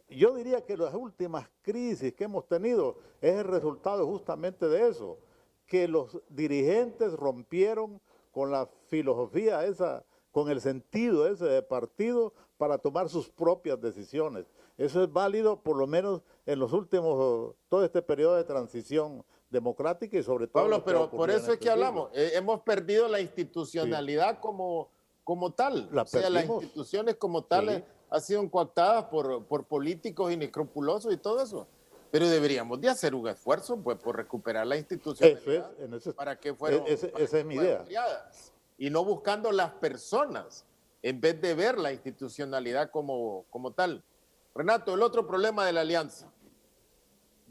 yo diría que las últimas crisis que hemos tenido es el resultado justamente de eso, que los dirigentes rompieron con la filosofía esa, con el sentido ese de partido para tomar sus propias decisiones. Eso es válido por lo menos en los últimos, todo este periodo de transición democrática y sobre todo... Pablo, pero por eso es que hablamos, hemos perdido la institucionalidad como tal. O sea, las instituciones como tales han sido cooptadas por políticos inescrupulosos y todo eso. Pero deberíamos de hacer un esfuerzo pues, por recuperar la institucionalidad. ¿Para qué fueron? Esa es mi idea. Criadas, y no buscando las personas en vez de ver la institucionalidad como tal. Renato, el otro problema de la alianza.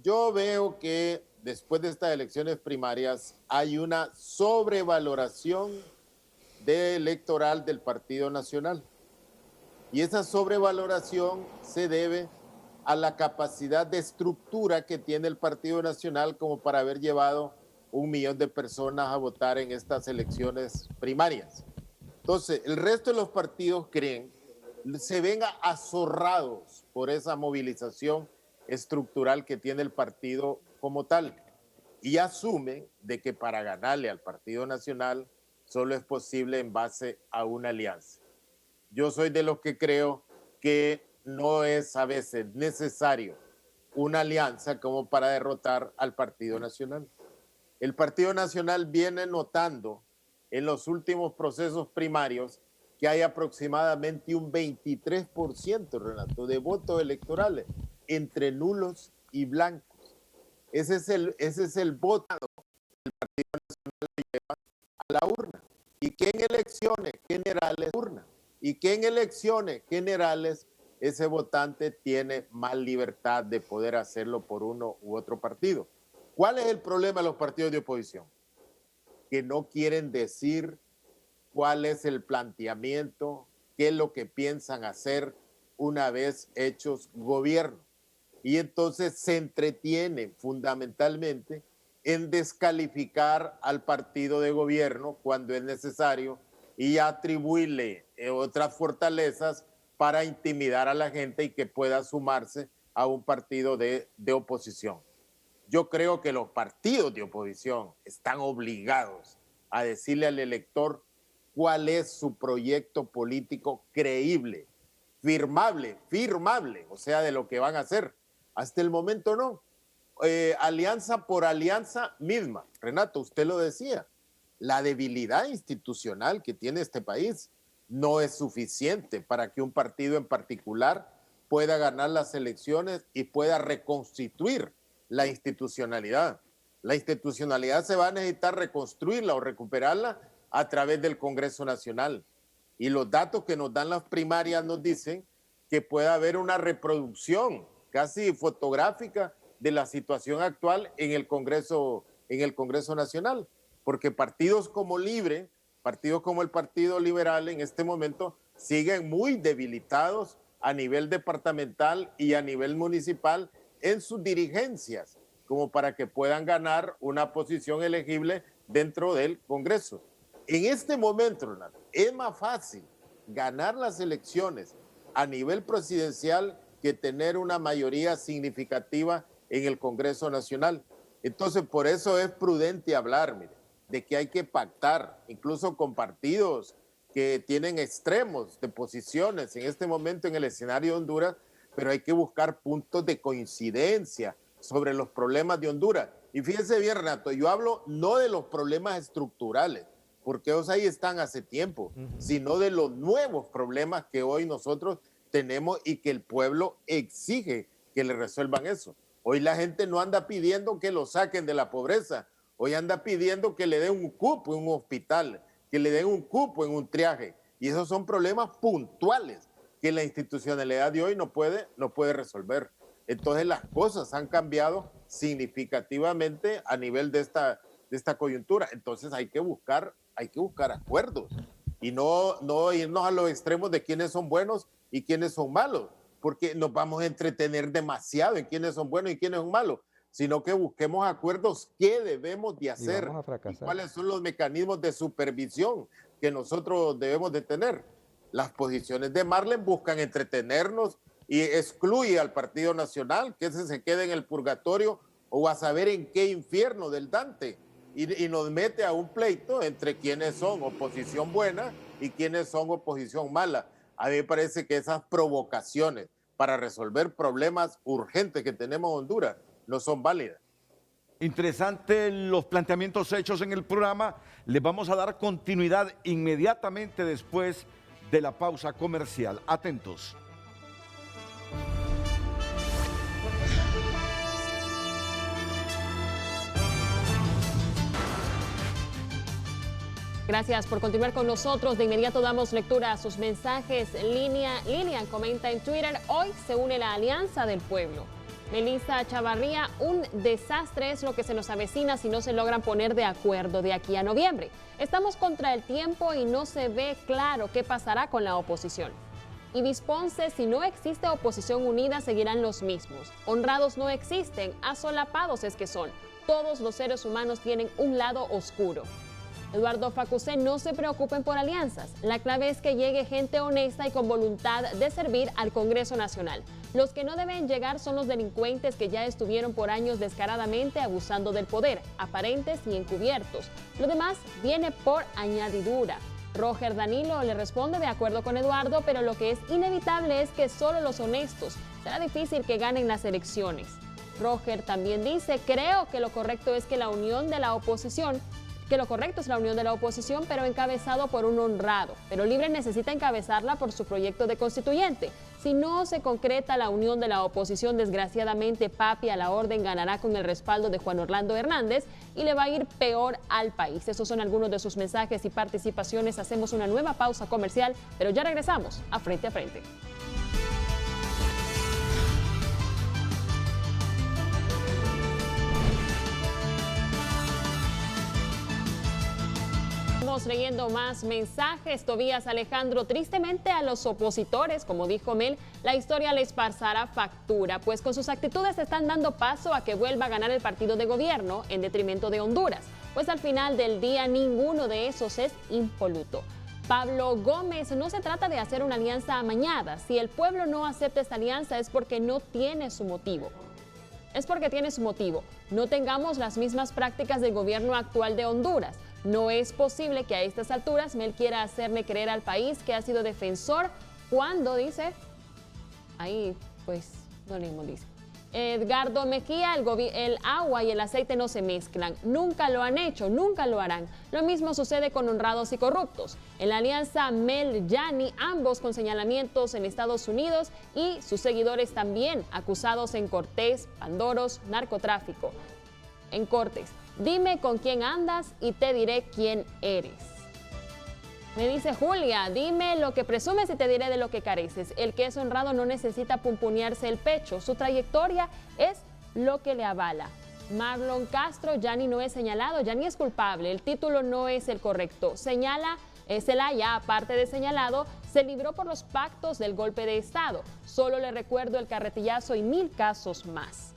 Yo veo que después de estas elecciones primarias hay una sobrevaloración electoral del Partido Nacional. Y esa sobrevaloración se debe a la capacidad de estructura que tiene el Partido Nacional como para haber llevado 1 millón de personas a votar en estas elecciones primarias. Entonces, el resto de los partidos se ven azorrados por esa movilización estructural que tiene el partido como tal y asumen de que para ganarle al Partido Nacional solo es posible en base a una alianza. Yo soy de los que creo que no es a veces necesario una alianza como para derrotar al Partido Nacional. El Partido Nacional viene notando en los últimos procesos primarios que hay aproximadamente un 23%, Renato, de votos electorales entre nulos y blancos. Ese es el voto que el Partido Nacional lleva a la urna. Y que en elecciones generales, ese votante tiene más libertad de poder hacerlo por uno u otro partido. ¿Cuál es el problema de los partidos de oposición? Que no quieren decir cuál es el planteamiento, qué es lo que piensan hacer una vez hechos gobierno. Y entonces se entretienen fundamentalmente en descalificar al partido de gobierno cuando es necesario y atribuirle otras fortalezas para intimidar a la gente y que pueda sumarse a un partido de oposición. yo creo que los partidos de oposición están obligados a decirle al elector cuál es su proyecto político creíble, firmable, o sea, de lo que van a hacer. Hasta el momento no. Alianza por alianza misma. Renato, usted lo decía, la debilidad institucional que tiene este país no es suficiente para que un partido en particular pueda ganar las elecciones y pueda reconstituir la institucionalidad. La institucionalidad se va a necesitar reconstruirla o recuperarla a través del Congreso Nacional. Y los datos que nos dan las primarias nos dicen que puede haber una reproducción casi fotográfica de la situación actual en el Congreso Nacional, porque partidos como Libre, partidos como el Partido Liberal en este momento siguen muy debilitados a nivel departamental y a nivel municipal en sus dirigencias, como para que puedan ganar una posición elegible dentro del Congreso. En este momento, Renato, es más fácil ganar las elecciones a nivel presidencial que tener una mayoría significativa en el Congreso Nacional. Entonces, por eso es prudente hablar, mire, de que hay que pactar, incluso con partidos que tienen extremos de posiciones en este momento en el escenario de Honduras, pero hay que buscar puntos de coincidencia sobre los problemas de Honduras. Y fíjense bien, Renato, yo hablo no de los problemas estructurales, porque esos ahí están hace tiempo, sino de los nuevos problemas que hoy nosotros tenemos y que el pueblo exige que le resuelvan eso. Hoy la gente no anda pidiendo que lo saquen de la pobreza, hoy anda pidiendo que le den un cupo en un hospital, que le den un cupo en un triaje. Y esos son problemas puntuales que la institucionalidad de hoy no puede resolver. Entonces las cosas han cambiado significativamente a nivel de esta coyuntura. Entonces hay que buscar acuerdos y no irnos a los extremos de quiénes son buenos y quiénes son malos, porque nos vamos a entretener demasiado en quiénes son buenos y quiénes son malos, sino que busquemos acuerdos qué debemos de hacer y cuáles son los mecanismos de supervisión que nosotros debemos de tener. Las posiciones de Marlene buscan entretenernos y excluye al Partido Nacional, que ese se quede en el purgatorio o a saber en qué infierno del Dante, y nos mete a un pleito entre quienes son oposición buena y quienes son oposición mala. A mí me parece que esas provocaciones para resolver problemas urgentes que tenemos en Honduras no son válidas. Interesante los planteamientos hechos en el programa. Les vamos a dar continuidad inmediatamente después de la pausa comercial. Atentos. Gracias por continuar con nosotros. De inmediato damos lectura a sus mensajes. Lilian comenta en Twitter: hoy se une la Alianza del Pueblo. Melissa Chavarría: un desastre es lo que se nos avecina si no se logran poner de acuerdo de aquí a noviembre. Estamos contra el tiempo y no se ve claro qué pasará con la oposición. Ibis Ponce: si no existe oposición unida, seguirán los mismos. Honrados no existen, asolapados es que son. Todos los seres humanos tienen un lado oscuro. Eduardo Facusé: no se preocupen por alianzas. La clave es que llegue gente honesta y con voluntad de servir al Congreso Nacional. Los que no deben llegar son los delincuentes que ya estuvieron por años descaradamente abusando del poder, aparentes y encubiertos. Lo demás viene por añadidura. Roger Danilo le responde: de acuerdo con Eduardo, pero lo que es inevitable es que solo los honestos. Será difícil que ganen las elecciones. Roger también dice: creo que lo correcto es la unión de la oposición, pero encabezado por un honrado. Pero Libre necesita encabezarla por su proyecto de constituyente. Si no se concreta la unión de la oposición, desgraciadamente Papi a la orden ganará con el respaldo de Juan Orlando Hernández y le va a ir peor al país. Esos son algunos de sus mensajes y participaciones. Hacemos una nueva pausa comercial, pero ya regresamos a Frente a Frente. Leyendo más mensajes. Tobías Alejandro: tristemente a los opositores, como dijo Mel, la historia les pasará factura, pues con sus actitudes están dando paso a que vuelva a ganar el partido de gobierno en detrimento de Honduras, pues al final del día ninguno de esos es impoluto. Pablo Gómez: no se trata de hacer una alianza amañada, si el pueblo no acepta esta alianza es porque no tiene su motivo. es porque tiene su motivo. No tengamos las mismas prácticas del gobierno actual de Honduras. No es posible que a estas alturas Mel quiera hacerle creer al país que ha sido defensor cuando dice, ahí pues no leímos, dice. Edgardo Mejía, el agua y el aceite no se mezclan. Nunca lo han hecho, nunca lo harán. Lo mismo sucede con honrados y corruptos. En la alianza Mel-Yani, ambos con señalamientos en Estados Unidos y sus seguidores también acusados en Cortés, Pandoros, narcotráfico. En Cortes, dime con quién andas y te diré quién eres. Me dice Julia, dime lo que presumes y te diré de lo que careces. El que es honrado no necesita pumpunearse el pecho. Su trayectoria es lo que le avala. Marlon Castro, Yani no es señalado, Yani es culpable. El título no es el correcto. Zelaya, aparte de señalado, se libró por los pactos del golpe de Estado. Solo le recuerdo el carretillazo y 1000 casos más.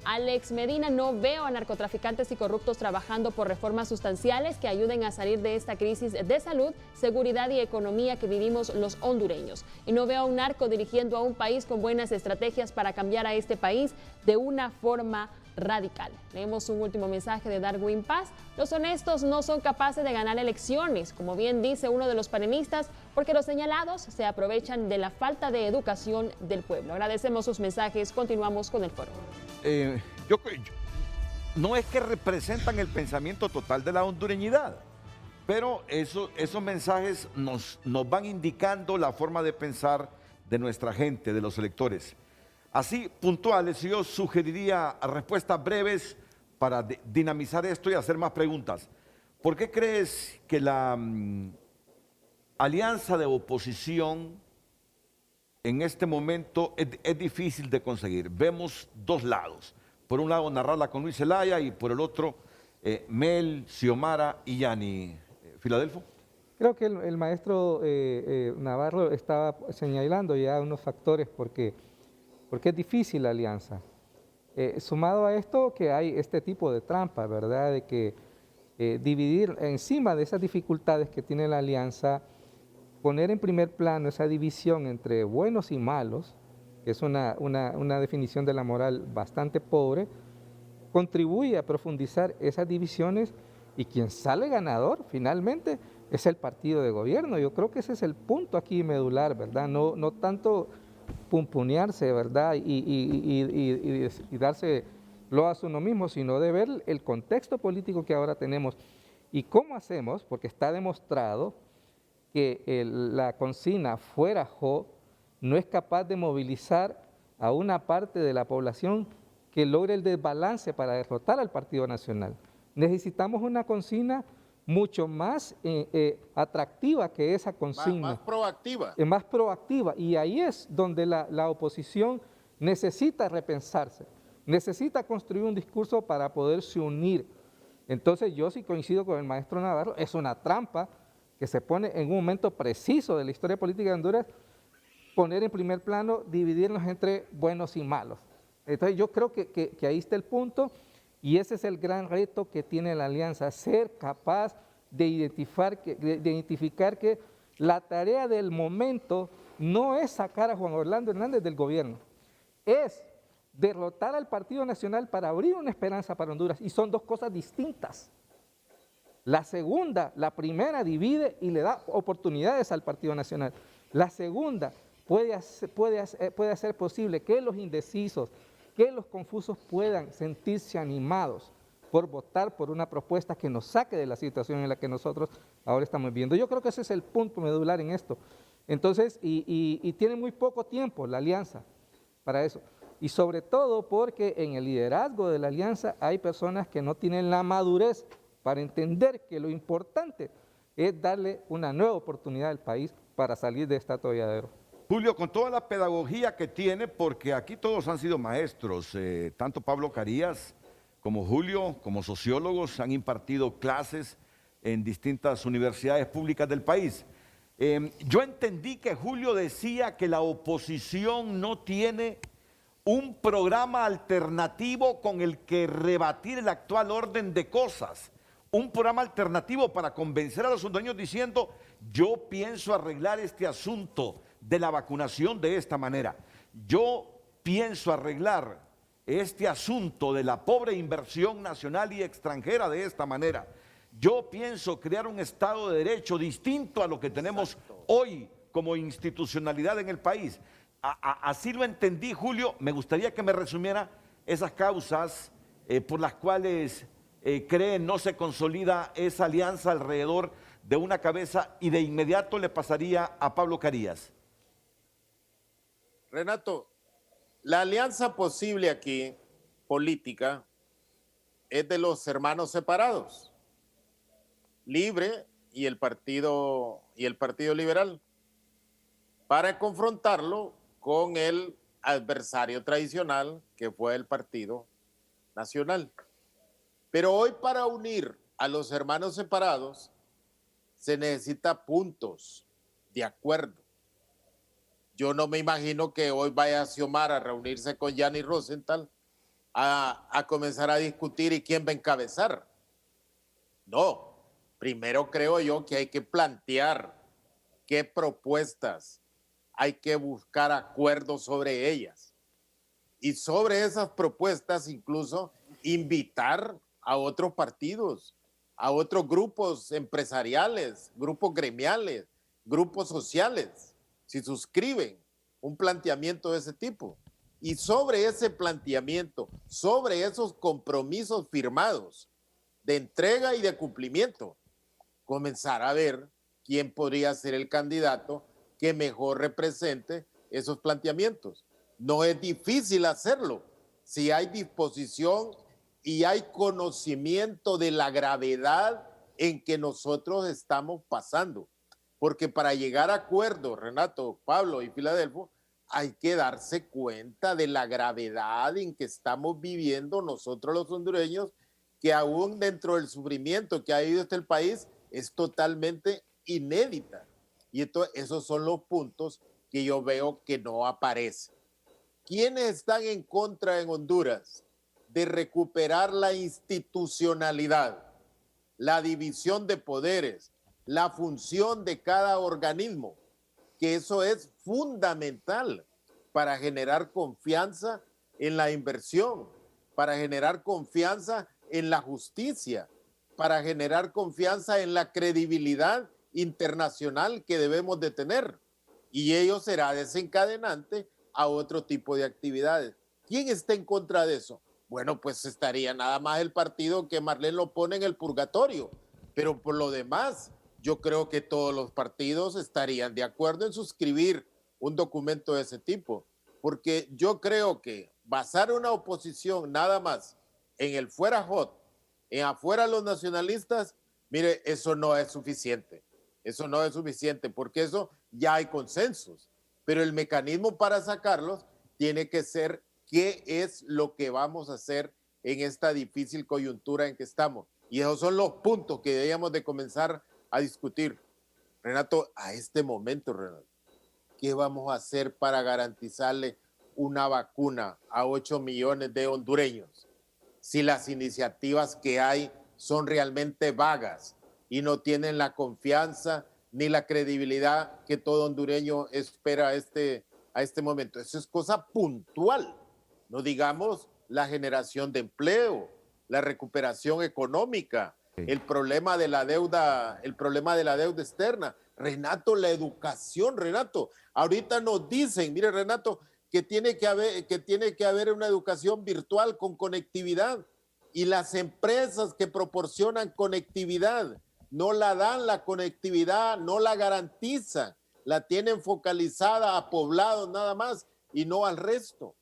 Alex Medina, no veo a narcotraficantes y corruptos trabajando por reformas sustanciales que ayuden a salir de esta crisis de salud, seguridad y economía que vivimos los hondureños. Y no veo a un narco dirigiendo a un país con buenas estrategias para cambiar a este país de una forma radical. Leemos un último mensaje de Darwin Paz. Los honestos no son capaces de ganar elecciones, como bien dice uno de los panelistas, porque los señalados se aprovechan de la falta de educación del pueblo. Agradecemos sus mensajes. Continuamos con el foro. No es que representan el pensamiento total de la hondureñidad, pero esos mensajes nos van indicando la forma de pensar de nuestra gente, de los electores. Así, puntuales, yo sugeriría respuestas breves para dinamizar esto y hacer más preguntas. ¿Por qué crees que la alianza de oposición en este momento es difícil de conseguir? Vemos dos lados. Por un lado, narrarla con Luis Zelaya y por el otro, Mel, Xiomara y Yani. ¿Filadelfo? Creo que el maestro Navarro estaba señalando ya unos factores porque es difícil la alianza. Sumado a esto que hay este tipo de trampa, ¿verdad? De que dividir encima de esas dificultades que tiene la alianza, poner en primer plano esa división entre buenos y malos, que es una definición de la moral bastante pobre, contribuye a profundizar esas divisiones y quien sale ganador finalmente es el partido de gobierno. Yo creo que ese es el punto aquí medular, ¿verdad? No tanto pumpunearse, ¿verdad? Y dárselo a uno mismo, sino de ver el contexto político que ahora tenemos y cómo hacemos, porque está demostrado que la consigna fuera Jo no es capaz de movilizar a una parte de la población que logre el desbalance para derrotar al Partido Nacional. Necesitamos una consigna mucho más atractiva que esa consigna. Más proactiva. Más proactiva. Y ahí es donde la oposición necesita repensarse, necesita construir un discurso para poderse unir. Entonces yo sí coincido con el maestro Navarro, es una trampa que se pone en un momento preciso de la historia política de Honduras, poner en primer plano, dividirnos entre buenos y malos. Entonces yo creo que ahí está el punto y ese es el gran reto que tiene la alianza, ser capaz de identificar que la tarea del momento no es sacar a Juan Orlando Hernández del gobierno, es derrotar al Partido Nacional para abrir una esperanza para Honduras y son dos cosas distintas. La primera divide y le da oportunidades al Partido Nacional. La segunda puede hacer posible que los indecisos, que los confusos puedan sentirse animados por votar por una propuesta que nos saque de la situación en la que nosotros ahora estamos viviendo. Yo creo que ese es el punto medular en esto. Entonces, y tiene muy poco tiempo la alianza para eso. Y sobre todo porque en el liderazgo de la alianza hay personas que no tienen la madurez para entender que lo importante es darle una nueva oportunidad al país para salir de este atolladero. Julio, con toda la pedagogía que tiene, porque aquí todos han sido maestros, tanto Pablo Carías como Julio, como sociólogos, han impartido clases en distintas universidades públicas del país. Yo entendí que Julio decía que la oposición no tiene un programa alternativo con el que rebatir el actual orden de cosas. Un programa alternativo para convencer a los hondureños diciendo, yo pienso arreglar este asunto de la vacunación de esta manera. Yo pienso arreglar este asunto de la pobre inversión nacional y extranjera de esta manera. Yo pienso crear un Estado de Derecho distinto a lo que tenemos hoy como institucionalidad en el país. Así lo entendí, Julio. Me gustaría que me resumiera esas causas por las cuales creen no se consolida esa alianza alrededor de una cabeza, y de inmediato le pasaría a Pablo Carías. Renato, la alianza posible aquí, política, es de los hermanos separados, Libre y el Partido Liberal, para confrontarlo con el adversario tradicional que fue el Partido Nacional. Pero hoy, para unir a los hermanos separados se necesita puntos de acuerdo. Yo no me imagino que hoy vaya Xiomara a reunirse con Gianni Rosenthal a comenzar a discutir y quién va a encabezar. No, primero creo yo que hay que plantear qué propuestas, hay que buscar acuerdos sobre ellas. Y sobre esas propuestas incluso invitar a otros partidos, a otros grupos empresariales, grupos gremiales, grupos sociales, si suscriben un planteamiento de ese tipo. Y sobre ese planteamiento, sobre esos compromisos firmados de entrega y de cumplimiento, comenzar a ver quién podría ser el candidato que mejor represente esos planteamientos. No es difícil hacerlo si hay disposición y hay conocimiento de la gravedad en que nosotros estamos pasando. Porque para llegar a acuerdos, Renato, Pablo y Filadelfo, hay que darse cuenta de la gravedad en que estamos viviendo nosotros los hondureños, que aún dentro del sufrimiento que ha vivido este país es totalmente inédita. Y entonces esos son los puntos que yo veo que no aparecen. ¿Quiénes están en contra en Honduras de recuperar la institucionalidad, la división de poderes, la función de cada organismo? Que eso es fundamental para generar confianza en la inversión, para generar confianza en la justicia, para generar confianza en la credibilidad internacional que debemos de tener. Y ello será desencadenante a otro tipo de actividades. ¿Quién está en contra de eso? Bueno, pues estaría nada más el partido que Marlene lo pone en el purgatorio. Pero por lo demás, yo creo que todos los partidos estarían de acuerdo en suscribir un documento de ese tipo. Porque yo creo que basar una oposición nada más en el fuera hot, en afuera los nacionalistas, mire, eso no es suficiente. Eso no es suficiente porque eso ya hay consensos. Pero el mecanismo para sacarlos tiene que ser qué es lo que vamos a hacer en esta difícil coyuntura en que estamos. Y esos son los puntos que debíamos de comenzar a discutir. Renato, a este momento, Renato, ¿qué vamos a hacer para garantizarle una vacuna a 8 millones de hondureños? Si las iniciativas que hay son realmente vagas y no tienen la confianza ni la credibilidad que todo hondureño espera a este momento. Eso es cosa puntual. No digamos la generación de empleo, la recuperación económica, el problema de la deuda externa. Renato, la educación, Renato. Ahorita nos dicen, mire, Renato, que tiene que haber una educación virtual con conectividad. Y las empresas que proporcionan conectividad no la dan la conectividad, no la garantizan, la tienen focalizada a poblados nada más y no al resto.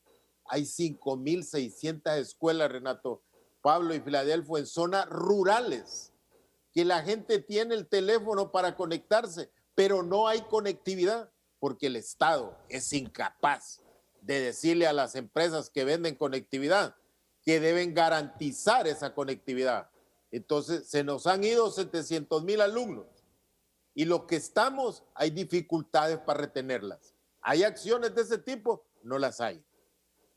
Hay 5.600 escuelas, Renato, Pablo y Filadelfo, en zonas rurales, que la gente tiene el teléfono para conectarse, pero no hay conectividad porque el Estado es incapaz de decirle a las empresas que venden conectividad que deben garantizar esa conectividad. Entonces, se nos han ido 700,000 alumnos y los que estamos, hay dificultades para retenerlas. ¿Hay acciones de ese tipo? No las hay.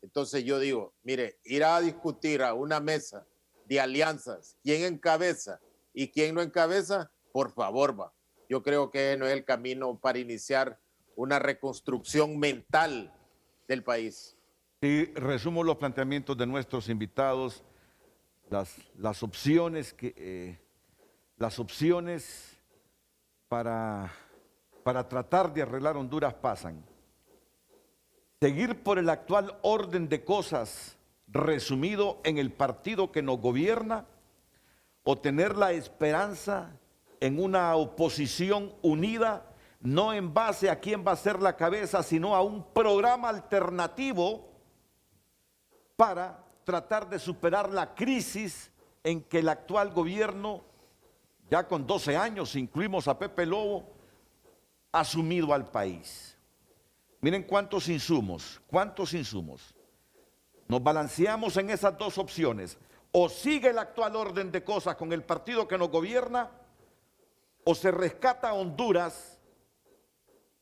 Entonces yo digo, mire, ir a discutir a una mesa de alianzas, quién encabeza y quién no encabeza, por favor, va. Yo creo que no es el camino para iniciar una reconstrucción mental del país. Sí, resumo los planteamientos de nuestros invitados, las opciones para tratar de arreglar Honduras pasan. Seguir por el actual orden de cosas resumido en el partido que nos gobierna o tener la esperanza en una oposición unida, no en base a quién va a ser la cabeza, sino a un programa alternativo para tratar de superar la crisis en que el actual gobierno, ya con 12 años, incluimos a Pepe Lobo, ha sumido al país. Miren cuántos insumos. Nos balanceamos en esas dos opciones. O sigue el actual orden de cosas con el partido que nos gobierna, o se rescata a Honduras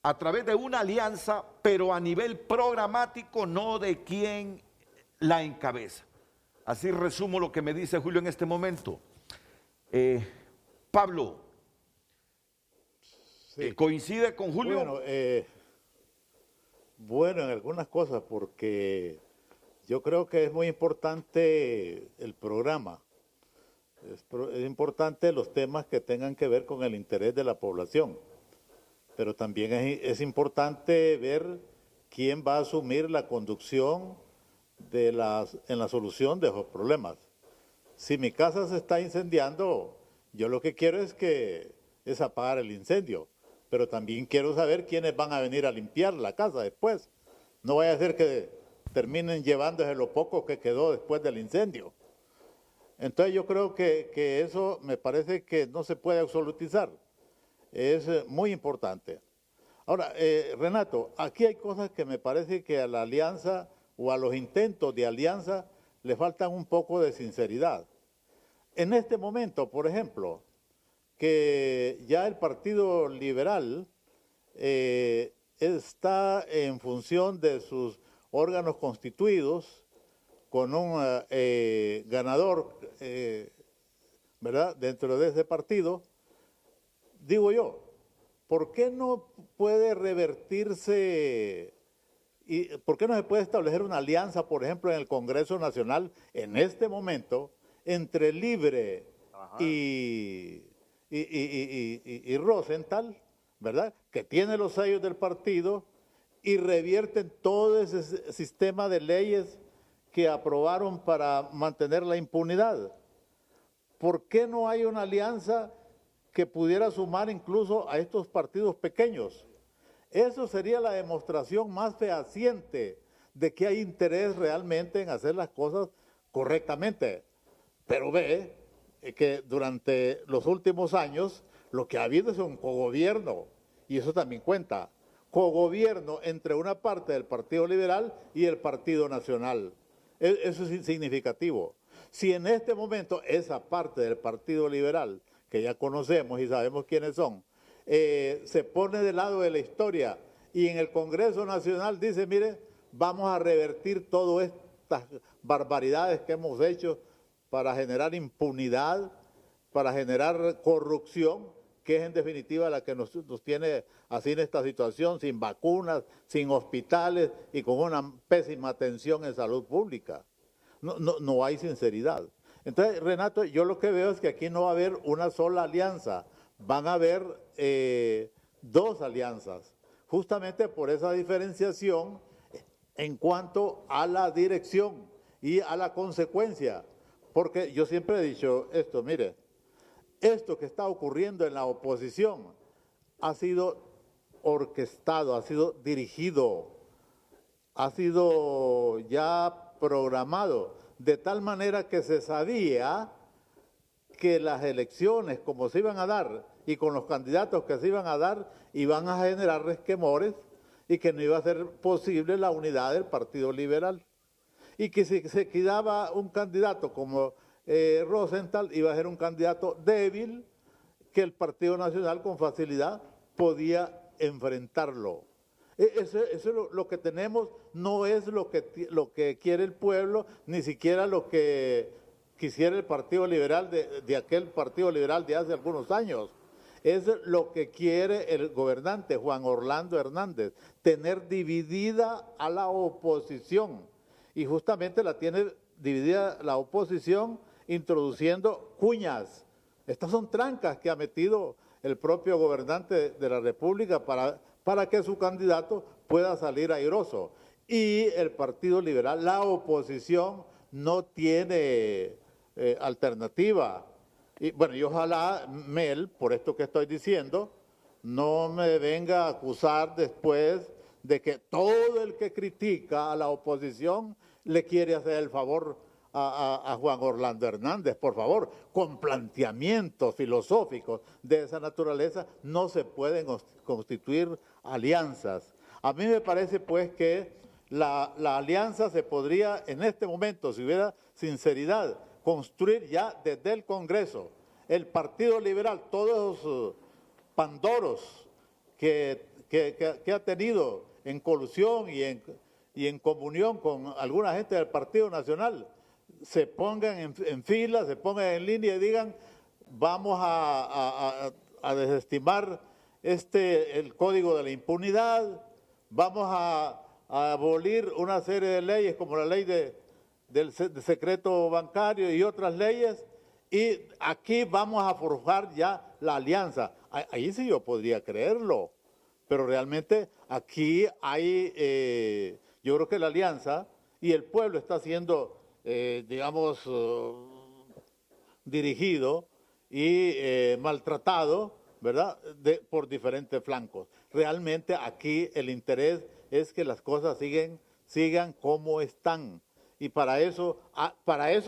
a través de una alianza, pero a nivel programático, no de quién la encabeza. Así resumo lo que me dice Julio en este momento. Pablo, Sí. ¿coincide con Julio? Bueno, en algunas cosas, porque yo creo que es muy importante el programa. Es importante los temas que tengan que ver con el interés de la población. Pero también es importante ver quién va a asumir la conducción en la solución de esos problemas. Si mi casa se está incendiando, yo lo que quiero es apagar el incendio, pero también quiero saber quiénes van a venir a limpiar la casa después. No vaya a ser que terminen llevándose lo poco que quedó después del incendio. Entonces yo creo que eso me parece que no se puede absolutizar. Es muy importante. Ahora, Renato, aquí hay cosas que me parece que a la alianza o a los intentos de alianza le faltan un poco de sinceridad. En este momento, por ejemplo, que ya el Partido Liberal está en función de sus órganos constituidos con un ganador, ¿verdad?, dentro de ese partido. Digo yo, ¿por qué no puede revertirse y por qué no se puede establecer una alianza, por ejemplo, en el Congreso Nacional en este momento entre Libre y Rosenthal, ¿verdad?, que tiene los sellos del partido, y revierten todo ese sistema de leyes que aprobaron para mantener la impunidad? ¿Por qué no hay una alianza que pudiera sumar incluso a estos partidos pequeños? Eso sería la demostración más fehaciente de que hay interés realmente en hacer las cosas correctamente. Pero ve que durante los últimos años lo que ha habido es un cogobierno, y eso también cuenta, cogobierno entre una parte del Partido Liberal y el Partido Nacional. Eso es significativo. Si en este momento esa parte del Partido Liberal, que ya conocemos y sabemos quiénes son, se pone del lado de la historia y en el Congreso Nacional dice, mire, vamos a revertir todas estas barbaridades que hemos hecho para generar impunidad, para generar corrupción, que es en definitiva la que nos tiene así en esta situación, sin vacunas, sin hospitales y con una pésima atención en salud pública. No hay sinceridad. Entonces, Renato, yo lo que veo es que aquí no va a haber una sola alianza, van a haber dos alianzas, justamente por esa diferenciación en cuanto a la dirección y a la consecuencia. Porque yo siempre he dicho esto, mire, esto que está ocurriendo en la oposición ha sido orquestado, ha sido dirigido, ha sido ya programado, de tal manera que se sabía que las elecciones, como se iban a dar, y con los candidatos que se iban a dar, iban a generar resquemores y que no iba a ser posible la unidad del Partido Liberal. Y que si se quedaba un candidato como Rosenthal, iba a ser un candidato débil que el Partido Nacional con facilidad podía enfrentarlo. Eso es lo que tenemos, no es lo que quiere el pueblo, ni siquiera lo que quisiera el Partido Liberal de aquel Partido Liberal de hace algunos años. Es lo que quiere el gobernante Juan Orlando Hernández, tener dividida a la oposición. y justamente la tiene dividida la oposición introduciendo cuñas. Estas son trancas que ha metido el propio gobernante de la República para que su candidato pueda salir airoso. Y el Partido Liberal, la oposición, no tiene alternativa. Y bueno, y ojalá Mel, por esto que estoy diciendo, no me venga a acusar después de que todo el que critica a la oposición le quiere hacer el favor a Juan Orlando Hernández. Por favor, con planteamientos filosóficos de esa naturaleza no se pueden constituir alianzas. A mí me parece pues que la alianza se podría en este momento, si hubiera sinceridad, construir ya desde el Congreso. El Partido Liberal, todos esos pandoros que ha tenido en colusión y en comunión con alguna gente del Partido Nacional, se pongan en fila, se pongan en línea y digan, vamos a desestimar el código de la impunidad, vamos a abolir una serie de leyes como la ley del secreto bancario y otras leyes, y aquí vamos a forjar ya la alianza. Ahí sí yo podría creerlo, pero realmente aquí hay, yo creo que la alianza y el pueblo está siendo, digamos, dirigido y maltratado, ¿verdad?, por diferentes flancos. Realmente aquí el interés es que las cosas sigan como están. Y para eso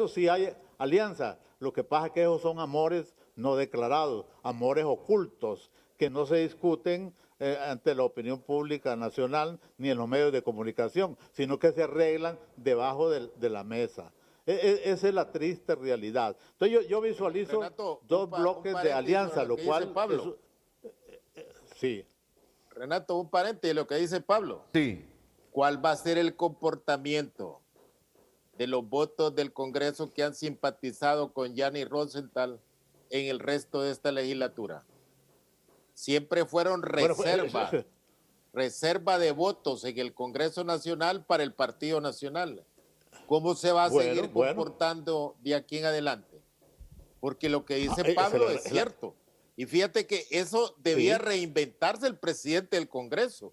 sí hay alianza. Lo que pasa es que esos son amores no declarados, amores ocultos, que no se discuten ante la opinión pública nacional ni en los medios de comunicación, sino que se arreglan debajo de la mesa. Esa es la triste realidad. Entonces yo visualizo, Renato, dos bloques de alianza, lo cual... Pablo. Sí. Renato, un paréntesis de lo que dice Pablo. Sí. ¿Cuál va a ser el comportamiento de los votos del Congreso que han simpatizado con Gianni Rosenthal en el resto de esta legislatura? Siempre fueron reserva de votos en el Congreso Nacional para el Partido Nacional. ¿Cómo se va a seguir comportando de aquí en adelante? Porque lo que dice Pablo es cierto. Y fíjate que eso debía reinventarse el presidente del Congreso.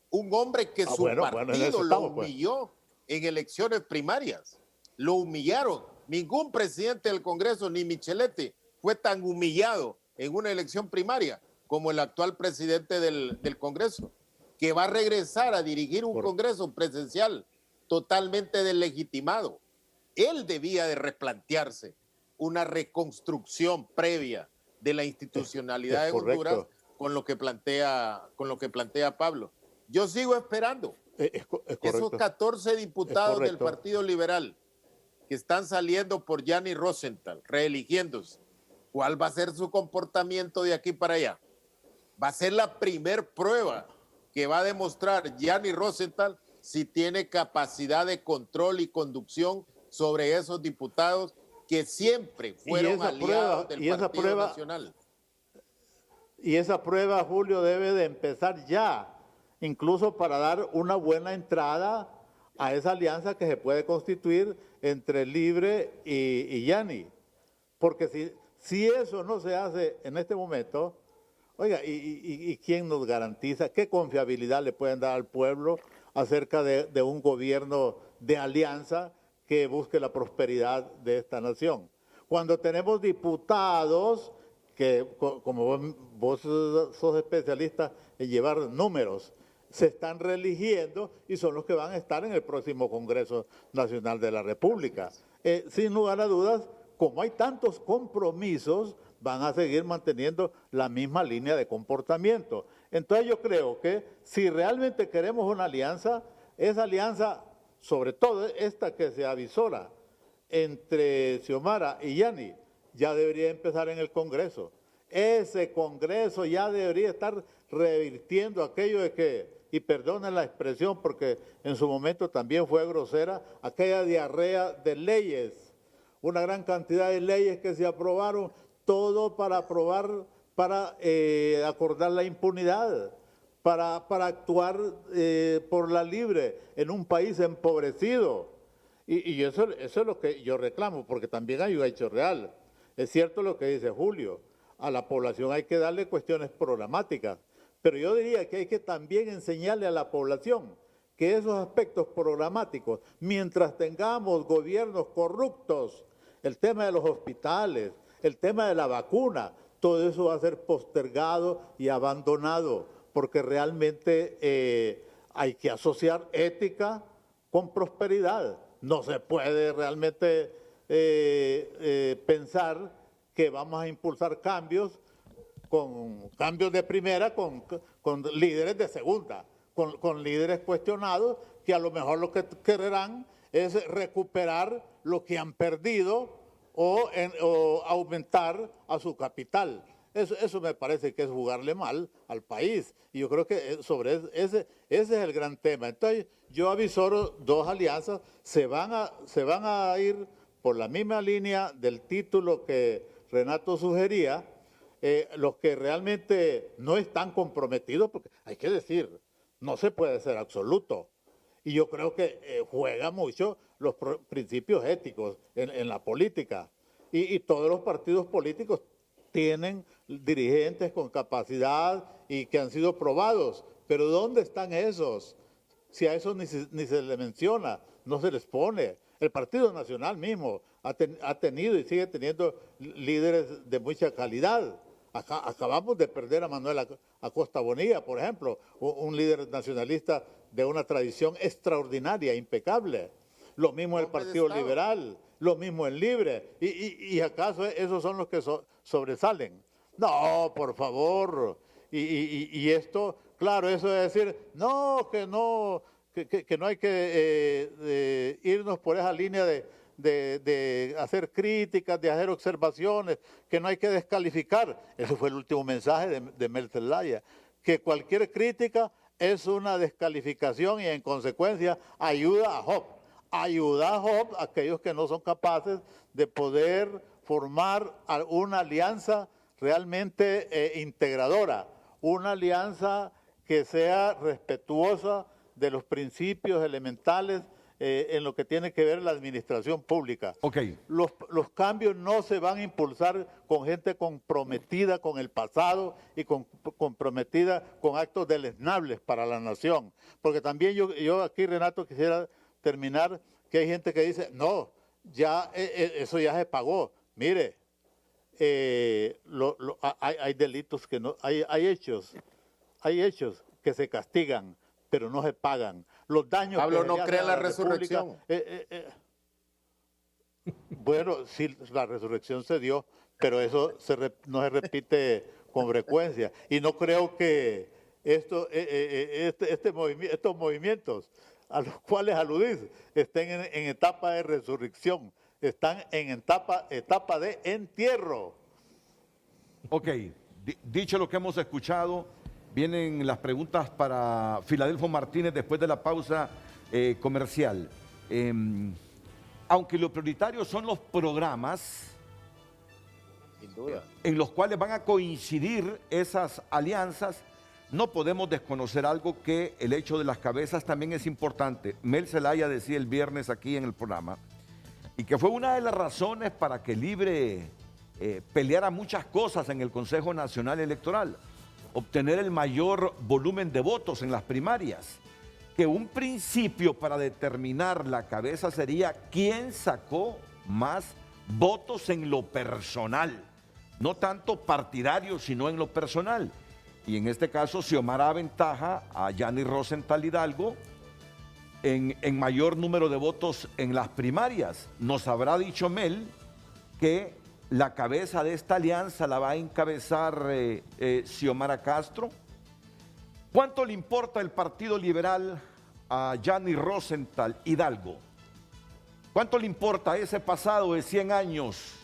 Un hombre que su partido lo humilló en elecciones primarias. Lo humillaron. Ningún presidente del Congreso, ni Micheletti, fue tan humillado en una elección primaria como el actual presidente del Congreso, que va a regresar a dirigir un Congreso presencial totalmente deslegitimado. Él debía de replantearse una reconstrucción previa de la institucionalidad de Honduras con lo que plantea Pablo. Yo sigo esperando esos 14 diputados del Partido Liberal que están saliendo por Gianni Rosenthal, reeligiéndose. ¿Cuál va a ser su comportamiento de aquí para allá? Va a ser la primer prueba que va a demostrar Gianni Rosenthal si tiene capacidad de control y conducción sobre esos diputados que siempre fueron aliados del Partido Nacional. Y esa prueba, Julio, debe de empezar ya, incluso para dar una buena entrada a esa alianza que se puede constituir entre Libre y Gianni. Porque si eso no se hace en este momento, oiga, ¿y quién nos garantiza? ¿Qué confiabilidad le pueden dar al pueblo acerca de un gobierno de alianza que busque la prosperidad de esta nación? Cuando tenemos diputados que, como vos sos especialista en llevar números, se están reeligiendo y son los que van a estar en el próximo Congreso Nacional de la República. Sin lugar a dudas, como hay tantos compromisos, van a seguir manteniendo la misma línea de comportamiento. Entonces yo creo que si realmente queremos una alianza, esa alianza, sobre todo esta que se avisora entre Xiomara y Gianni, ya debería empezar en el Congreso. Ese Congreso ya debería estar revirtiendo aquello de que, y perdonen la expresión porque en su momento también fue grosera, aquella diarrea de leyes, una gran cantidad de leyes que se aprobaron, todo para acordar la impunidad, para actuar por la libre en un país empobrecido. Y eso es lo que yo reclamo, porque también hay un hecho real. Es cierto lo que dice Julio, a la población hay que darle cuestiones programáticas, pero yo diría que hay que también enseñarle a la población que esos aspectos programáticos, mientras tengamos gobiernos corruptos, el tema de los hospitales, el tema de la vacuna, todo eso va a ser postergado y abandonado, porque realmente hay que asociar ética con prosperidad. No se puede realmente pensar que vamos a impulsar cambios de primera con líderes de segunda, con líderes cuestionados que a lo mejor lo que querrán es recuperar lo que han perdido o aumentar a su capital. Eso me parece que es jugarle mal al país. Y yo creo que sobre ese es el gran tema. Entonces, yo avisoro dos alianzas, se van a ir por la misma línea del título que Renato sugería, los que realmente no están comprometidos, porque hay que decir, no se puede ser absoluto. Y yo creo que juega mucho los principios éticos en la política. Y todos los partidos políticos tienen dirigentes con capacidad y que han sido probados. Pero ¿dónde están esos? Si a esos ni se les menciona, no se les pone. El Partido Nacional mismo ha tenido y sigue teniendo líderes de mucha calidad. Acabamos de perder a Manuel Acosta Bonilla, por ejemplo, un líder nacionalista de una tradición extraordinaria, impecable. Lo mismo el Partido Liberal, lo mismo el Libre. ¿Y acaso esos son los que sobresalen? No, por favor. Y esto, claro, eso es decir, no, que no hay que irnos por esa línea de hacer críticas, de hacer observaciones, que no hay que descalificar. Ese fue el último mensaje de Mel Zelaya, que cualquier crítica es una descalificación y en consecuencia ayuda a Job. Ayuda a Job, a aquellos que no son capaces de poder formar una alianza realmente integradora, una alianza que sea respetuosa de los principios elementales en lo que tiene que ver la administración pública. Okay. Los cambios no se van a impulsar con gente comprometida con el pasado y comprometida con actos deleznables para la nación. Porque también yo aquí, Renato, quisiera terminar que hay gente que dice, no, ya eso ya se pagó. Mire, hay delitos que no, hay hechos que se castigan, pero no se pagan. Los daños Pablo que no se cree en la hacen a resurrección. Bueno, sí, la resurrección se dio, pero eso no se repite con frecuencia. Y no creo que estos movimientos a los cuales aludís estén en etapa de resurrección, están en etapa de entierro. Ok, dicho lo que hemos escuchado, vienen las preguntas para Filadelfo Martínez después de la pausa comercial. Aunque lo prioritario son los programas, Sin duda. en los cuales van a coincidir esas alianzas, no podemos desconocer algo, que el hecho de las cabezas también es importante. Mel Zelaya decía el viernes aquí en el programa, y que fue una de las razones para que Libre peleara muchas cosas en el Consejo Nacional Electoral, obtener el mayor volumen de votos en las primarias, que un principio para determinar la cabeza sería quién sacó más votos en lo personal, no tanto partidario, sino en lo personal. Y en este caso, Xiomara aventaja a Yanni Rosenthal Hidalgo en mayor número de votos en las primarias. Nos habrá dicho Mel que la cabeza de esta alianza la va a encabezar Xiomara Castro. ¿Cuánto le importa el Partido Liberal a Yanni Rosenthal Hidalgo? ¿Cuánto le importa ese pasado de 100 años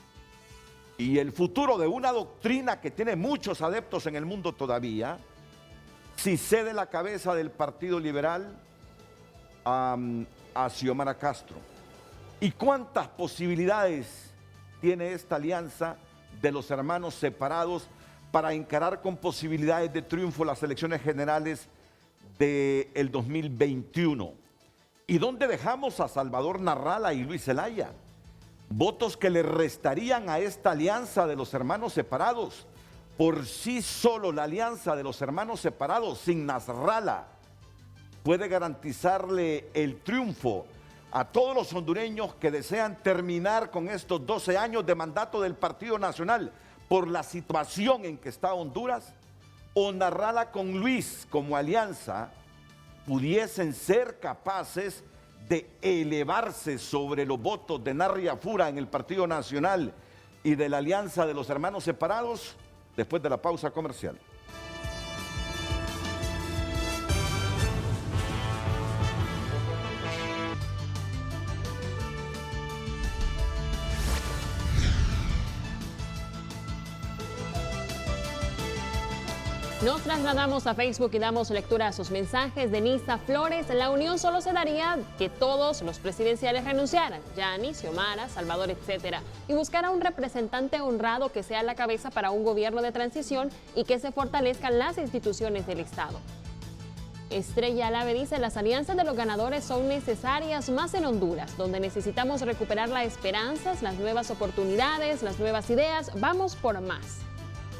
y el futuro de una doctrina que tiene muchos adeptos en el mundo todavía, si cede la cabeza del Partido Liberal a Xiomara Castro? ¿Y cuántas posibilidades tiene esta alianza de los hermanos separados para encarar con posibilidades de triunfo las elecciones generales del 2021? ¿Y dónde dejamos a Salvador Narrala y Luis Zelaya? Votos que le restarían a esta alianza de los hermanos separados. Por sí solo la alianza de los hermanos separados sin Nasralla puede garantizarle el triunfo a todos los hondureños que desean terminar con estos 12 años de mandato del Partido Nacional por la situación en que está Honduras. O Narrala con Luis como alianza pudiesen ser capaces de elevarse sobre los votos de Narri Afura en el Partido Nacional y de la alianza de los hermanos separados después de la pausa comercial. Nos trasladamos a Facebook y damos lectura a sus mensajes. Denisa Flores, la unión solo se daría que todos los presidenciales renunciaran, Yanis, Xiomara, Salvador, etcétera, y buscar a un representante honrado que sea la cabeza para un gobierno de transición y que se fortalezcan las instituciones del Estado. Estrella Alave dice, las alianzas de los ganadores son necesarias más en Honduras, donde necesitamos recuperar las esperanzas, las nuevas oportunidades, las nuevas ideas. Vamos por más.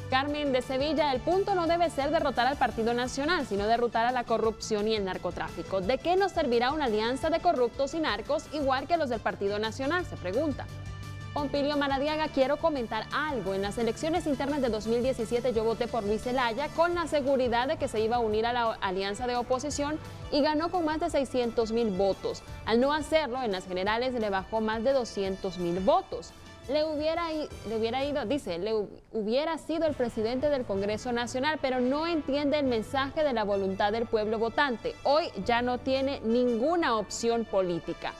Carmen de Sevilla, el punto no debe ser derrotar al Partido Nacional, sino derrotar a la corrupción y el narcotráfico. ¿De qué nos servirá una alianza de corruptos y narcos igual que los del Partido Nacional? Se pregunta. Pompilio Maradiaga, quiero comentar algo. En las elecciones internas de 2017 yo voté por Luis Zelaya con la seguridad de que se iba a unir a la alianza de oposición y ganó con más de 600,000 votos. Al no hacerlo, en las generales le bajó más de 200,000 votos. Le hubiera sido el presidente del Congreso Nacional, pero no entiende el mensaje de la voluntad del pueblo votante. Hoy ya no tiene ninguna opción política.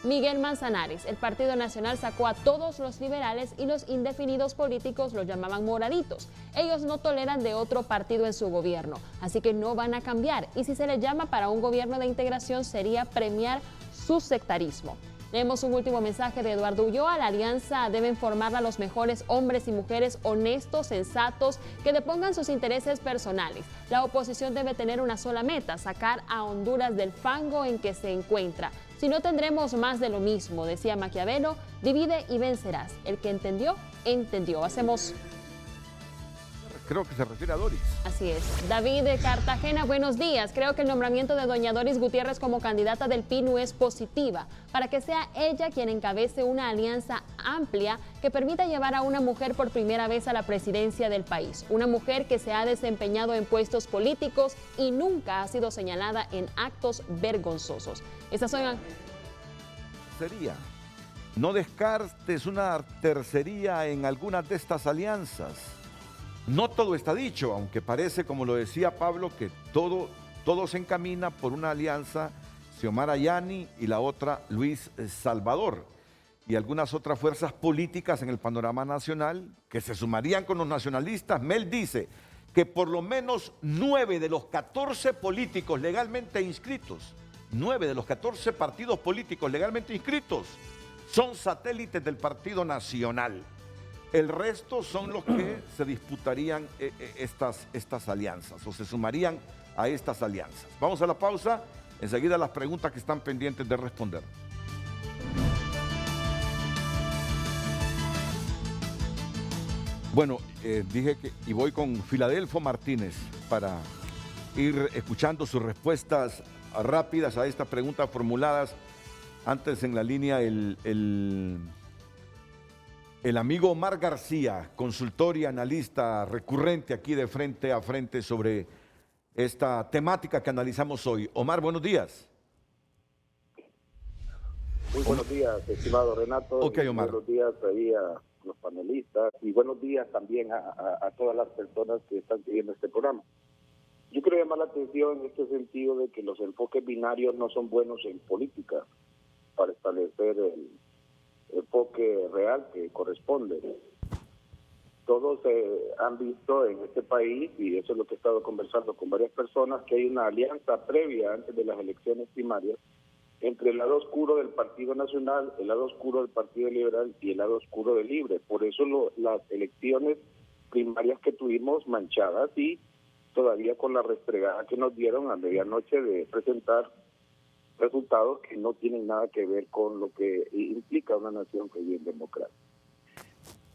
Miguel Manzanares, el Partido Nacional sacó a todos los liberales y los indefinidos políticos los llamaban moraditos. Ellos no toleran de otro partido en su gobierno, así que no van a cambiar. Y si se les llama para un gobierno de integración sería premiar su sectarismo. Leemos un último mensaje de Eduardo Ulloa. La alianza deben formarla los mejores hombres y mujeres honestos, sensatos, que depongan sus intereses personales. La oposición debe tener una sola meta, sacar a Honduras del fango en que se encuentra. Si no, tendremos más de lo mismo, decía Maquiavelo, divide y vencerás. El que entendió, entendió. Hacemos... Creo que se refiere a Doris. Así es. David de Cartagena, buenos días. Creo que el nombramiento de doña Doris Gutiérrez como candidata del PINU es positiva para que sea ella quien encabece una alianza amplia que permita llevar a una mujer por primera vez a la presidencia del país. Una mujer que se ha desempeñado en puestos políticos y nunca ha sido señalada en actos vergonzosos. Estas son... Sería. No descartes una tercería en algunas de estas alianzas. No todo está dicho, aunque parece, como lo decía Pablo, que todo se encamina por una alianza Xiomara Yani y la otra Luis Salvador. Y algunas otras fuerzas políticas en el panorama nacional que se sumarían con los nacionalistas. Mel dice que por lo menos 9 de los 14 políticos legalmente inscritos, 9 de los 14 partidos políticos legalmente inscritos son satélites del Partido Nacional. El resto son los que se disputarían estas alianzas o se sumarían a estas alianzas. Vamos a la pausa, enseguida las preguntas que están pendientes de responder. Bueno, dije que y voy con Filadelfo Martínez para ir escuchando sus respuestas rápidas a estas preguntas formuladas. Antes en la línea el amigo Omar García, consultor y analista recurrente aquí de Frente a Frente sobre esta temática que analizamos hoy. Omar, buenos días. Muy buenos días, estimado Renato. Ok, Omar. Buenos días ahí a los panelistas y buenos días también a todas las personas que están siguiendo este programa. Yo quiero llamar la atención en este sentido de que los enfoques binarios no son buenos en política para establecer el enfoque real que corresponde. Todos han visto en este país, y eso es lo que he estado conversando con varias personas, que hay una alianza previa antes de las elecciones primarias entre el lado oscuro del Partido Nacional, el lado oscuro del Partido Liberal y el lado oscuro del Libre. Por eso las elecciones primarias que tuvimos manchadas y todavía con la restregada que nos dieron a medianoche de presentar resultados que no tienen nada que ver con lo que implica una nación que vive en democracia.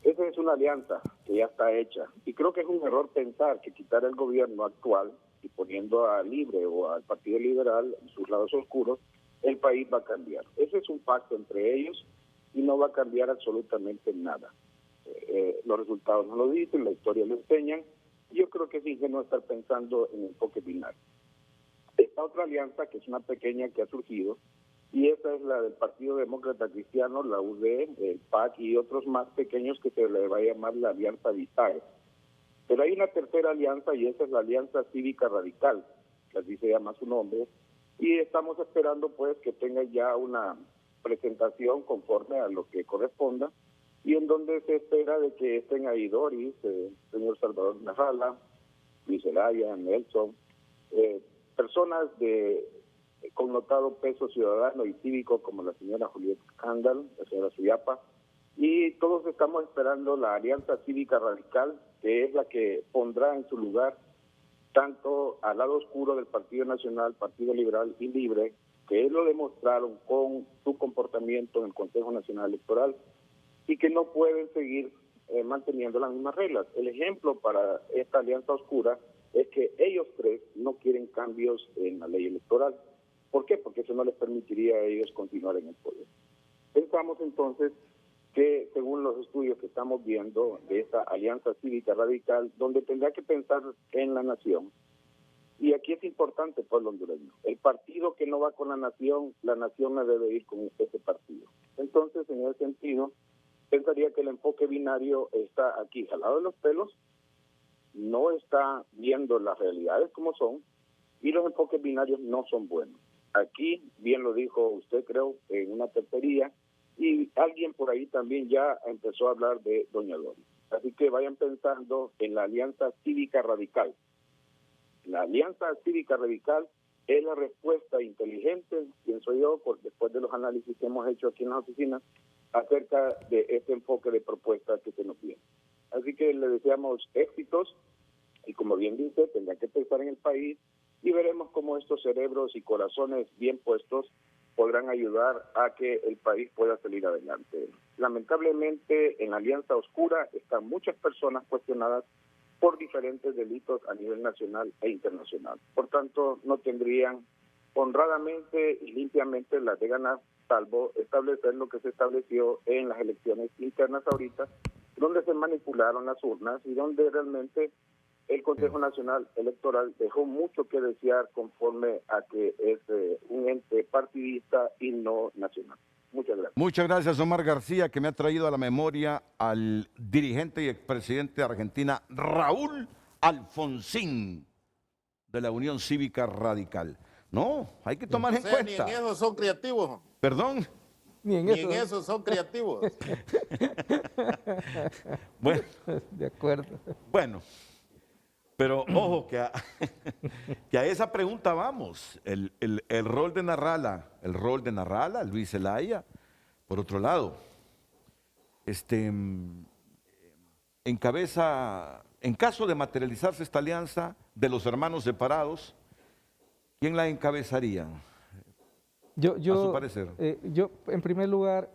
Esa es una alianza que ya está hecha y creo que es un error pensar que quitar el gobierno actual y poniendo a Libre o al Partido Liberal en sus lados oscuros, el país va a cambiar. Ese es un pacto entre ellos y no va a cambiar absolutamente nada. Los resultados no lo dicen, la historia lo enseñan. Yo creo que es ingenuo estar pensando en enfoque binario. Esta otra alianza, que es una pequeña que ha surgido, y esa es la del Partido Demócrata Cristiano, la UD, el PAC y otros más pequeños que se le va a llamar la Alianza Vital. Pero hay una tercera alianza y esa es la Alianza Cívica Radical, que así se llama su nombre, y estamos esperando pues que tenga ya una presentación conforme a lo que corresponda y en donde se espera de que estén ahí Doris, señor Salvador Narrala, Luis Zelaya, Nelson, personas de connotado peso ciudadano y cívico como la señora Julieta Candal, la señora Suyapa, y todos estamos esperando la Alianza Cívica Radical, que es la que pondrá en su lugar tanto al lado oscuro del Partido Nacional, Partido Liberal y Libre, que lo demostraron con su comportamiento en el Consejo Nacional Electoral y que no pueden seguir manteniendo las mismas reglas. El ejemplo para esta alianza oscura es que ellos tres no quieren cambios en la ley electoral. ¿Por qué? Porque eso no les permitiría a ellos continuar en el poder. Pensamos entonces que, según los estudios que estamos viendo de esta Alianza Cívica Radical, donde tendrá que pensar en la nación, y aquí es importante, pueblo hondureño, el partido que no va con la nación no debe ir con ese partido. Entonces, en ese sentido, pensaría que el enfoque binario está aquí, jalado de los pelos, no está viendo las realidades como son, y los enfoques binarios no son buenos. Aquí, bien lo dijo usted, creo, en una tercería, y alguien por ahí también ya empezó a hablar de Doña Doris. Así que vayan pensando en la Alianza Cívica Radical. La Alianza Cívica Radical es la respuesta inteligente, pienso yo, después de los análisis que hemos hecho aquí en las oficinas, acerca de este enfoque de propuestas que se nos viene. Así que le deseamos éxitos y, como bien dice, tendrá que pensar en el país y veremos cómo estos cerebros y corazones bien puestos podrán ayudar a que el país pueda salir adelante. Lamentablemente, en la Alianza Oscura están muchas personas cuestionadas por diferentes delitos a nivel nacional e internacional. Por tanto, no tendrían honradamente y limpiamente las de ganar, salvo establecer lo que se estableció en las elecciones internas ahorita, donde se manipularon las urnas y donde realmente el Consejo Nacional Electoral dejó mucho que desear conforme a que es un ente partidista y no nacional. Muchas gracias. Muchas gracias, Omar García, que me ha traído a la memoria al dirigente y expresidente de Argentina, Raúl Alfonsín, de la Unión Cívica Radical. No, hay que tomar en cuenta. Ni en eso son creativos. ¿Perdón? Ni en eso son creativos. Bueno. De acuerdo. Bueno. Pero ojo, que a esa pregunta vamos. El rol de Narrala, Luis Zelaya, por otro lado, encabeza, en caso de materializarse esta alianza de los hermanos separados, ¿quién la encabezaría? A su parecer. Yo, en primer lugar,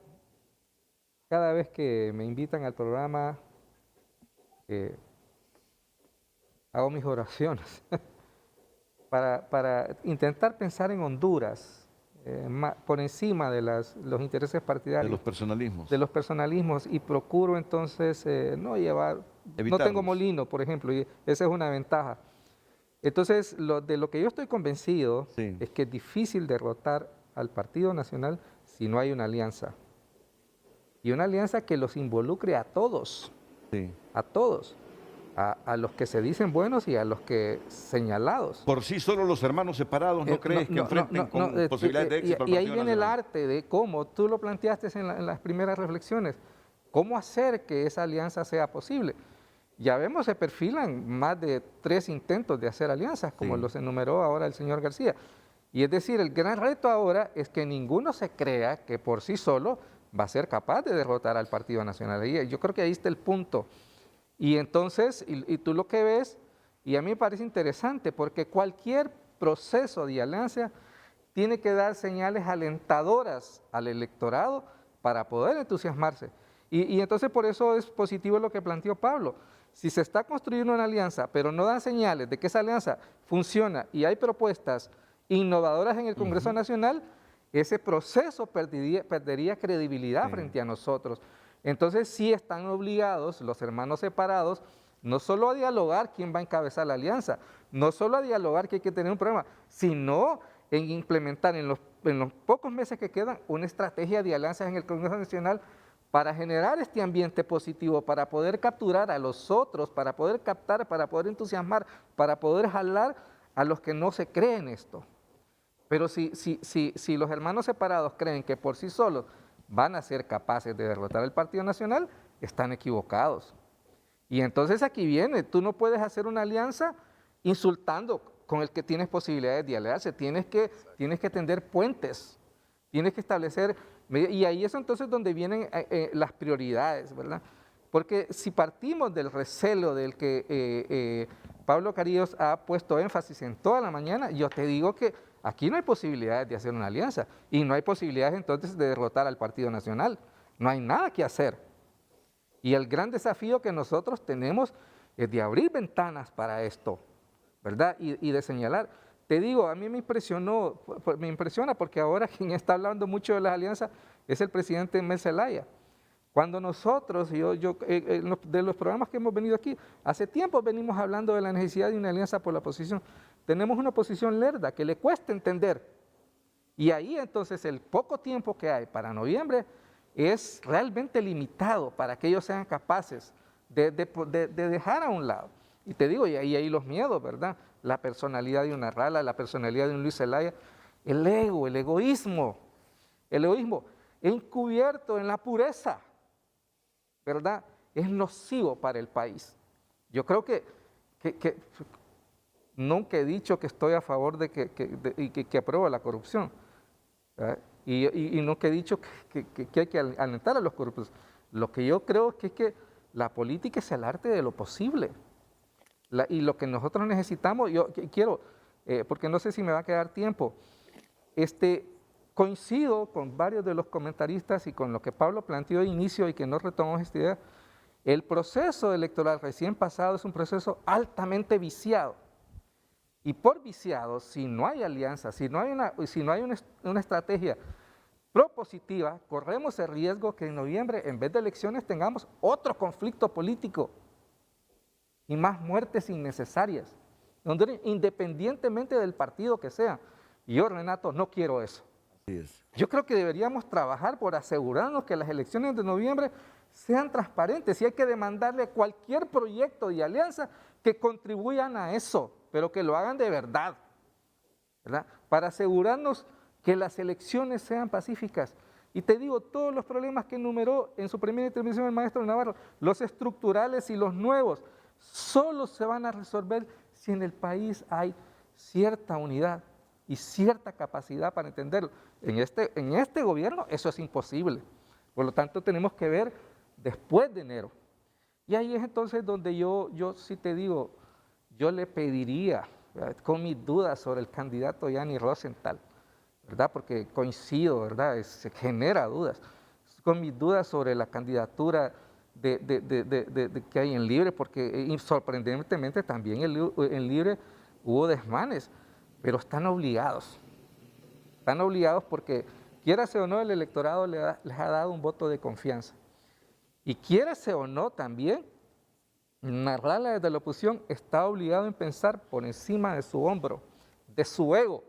cada vez que me invitan al programa, hago mis oraciones para intentar pensar en Honduras por encima de los intereses partidarios. De los personalismos. De los personalismos, y procuro entonces no llevar... Evitarlos. No tengo molino, por ejemplo, y esa es una ventaja. Entonces, de lo que yo estoy convencido es que es difícil derrotar al Partido Nacional si no hay una alianza. Y una alianza que los involucre a todos. Sí. A todos. A los que se dicen buenos y a los que señalados. Por sí solo los hermanos separados, ¿no crees que enfrenten con posibilidades de éxito al y ahí Partido viene el Nacional? arte de cómo, tú lo planteaste en las primeras reflexiones, cómo hacer que esa alianza sea posible. Ya vemos, se perfilan más de 3 intentos de hacer alianzas, como los enumeró ahora el señor García. Y es decir, el gran reto ahora es que ninguno se crea que por sí solo va a ser capaz de derrotar al Partido Nacional. Y yo creo que ahí está el punto. Y entonces, y tú lo que ves, y a mí me parece interesante, porque cualquier proceso de alianza tiene que dar señales alentadoras al electorado para poder entusiasmarse. Y entonces por eso es positivo lo que planteó Pablo. Si se está construyendo una alianza, pero no dan señales de que esa alianza funciona y hay propuestas innovadoras en el Congreso Nacional, ese proceso perdería credibilidad frente a nosotros. Entonces sí están obligados los hermanos separados no solo a dialogar quién va a encabezar la alianza, no solo a dialogar que hay que tener un programa, sino en implementar en los pocos meses que quedan una estrategia de alianzas en el Congreso Nacional para generar este ambiente positivo, para poder capturar a los otros, para poder captar, para poder entusiasmar, para poder jalar a los que no se creen esto. Pero si los hermanos separados creen que por sí solos van a ser capaces de derrotar al Partido Nacional, están equivocados. Y entonces aquí viene, tú no puedes hacer una alianza insultando con el que tienes posibilidades de aliarse, tienes que tender puentes, tienes que establecer, y ahí es entonces donde vienen las prioridades, ¿verdad? Porque si partimos del recelo del que Pablo Carillos ha puesto énfasis en toda la mañana, yo te digo que aquí no hay posibilidades de hacer una alianza y no hay posibilidades entonces de derrotar al Partido Nacional, no hay nada que hacer. Y el gran desafío que nosotros tenemos es de abrir ventanas para esto, ¿verdad? Y de señalar. Te digo, a mí me impresiona porque ahora quien está hablando mucho de las alianzas es el presidente Mel Zelaya. Cuando nosotros, de los programas que hemos venido aquí, hace tiempo venimos hablando de la necesidad de una alianza por la oposición. Tenemos una oposición lerda que le cuesta entender. Y ahí entonces el poco tiempo que hay para noviembre es realmente limitado para que ellos sean capaces de dejar a un lado. Y te digo, y ahí hay los miedos, ¿verdad? La personalidad de una Rala, la personalidad de un Luis Zelaya, el ego, el egoísmo encubierto en la pureza, ¿verdad? Es nocivo para el país. Yo creo que nunca he dicho que estoy a favor de que apruebo la corrupción, ¿verdad? Y nunca he dicho que hay que alentar a los corruptos. Lo que yo creo es que la política es el arte de lo posible. Y lo que nosotros necesitamos, yo quiero, porque no sé si me va a quedar tiempo, coincido con varios de los comentaristas y con lo que Pablo planteó de inicio y que no retomamos esta idea. El proceso electoral recién pasado es un proceso altamente viciado. Y por viciado, si no hay alianza, si no hay una estrategia propositiva, corremos el riesgo que en noviembre, en vez de elecciones, tengamos otro conflicto político y más muertes innecesarias, independientemente del partido que sea. Y yo, Renato, no quiero eso. Así es. Yo creo que deberíamos trabajar por asegurarnos que las elecciones de noviembre sean transparentes y hay que demandarle cualquier proyecto de alianza que contribuyan a eso, pero que lo hagan de verdad, ¿verdad? Para asegurarnos que las elecciones sean pacíficas. Y te digo, todos los problemas que enumeró en su primera intervención el maestro Navarro, los estructurales y los nuevos, solo se van a resolver si en el país hay cierta unidad y cierta capacidad para entenderlo. En este gobierno eso es imposible. Por lo tanto, tenemos que ver después de enero. Y ahí es entonces donde yo sí te digo, yo le pediría, ¿verdad?, con mis dudas sobre el candidato Yanni Rosenthal, ¿verdad? Porque coincido, ¿verdad? Se genera dudas. Con mis dudas sobre la candidatura que hay en Libre, porque sorprendentemente también en Libre hubo desmanes, pero están obligados. Están obligados porque, quiérase o no, el electorado les ha dado un voto de confianza. Y quiérase o no también, Narrala desde la oposición está obligado en pensar por encima de su hombro, de su ego,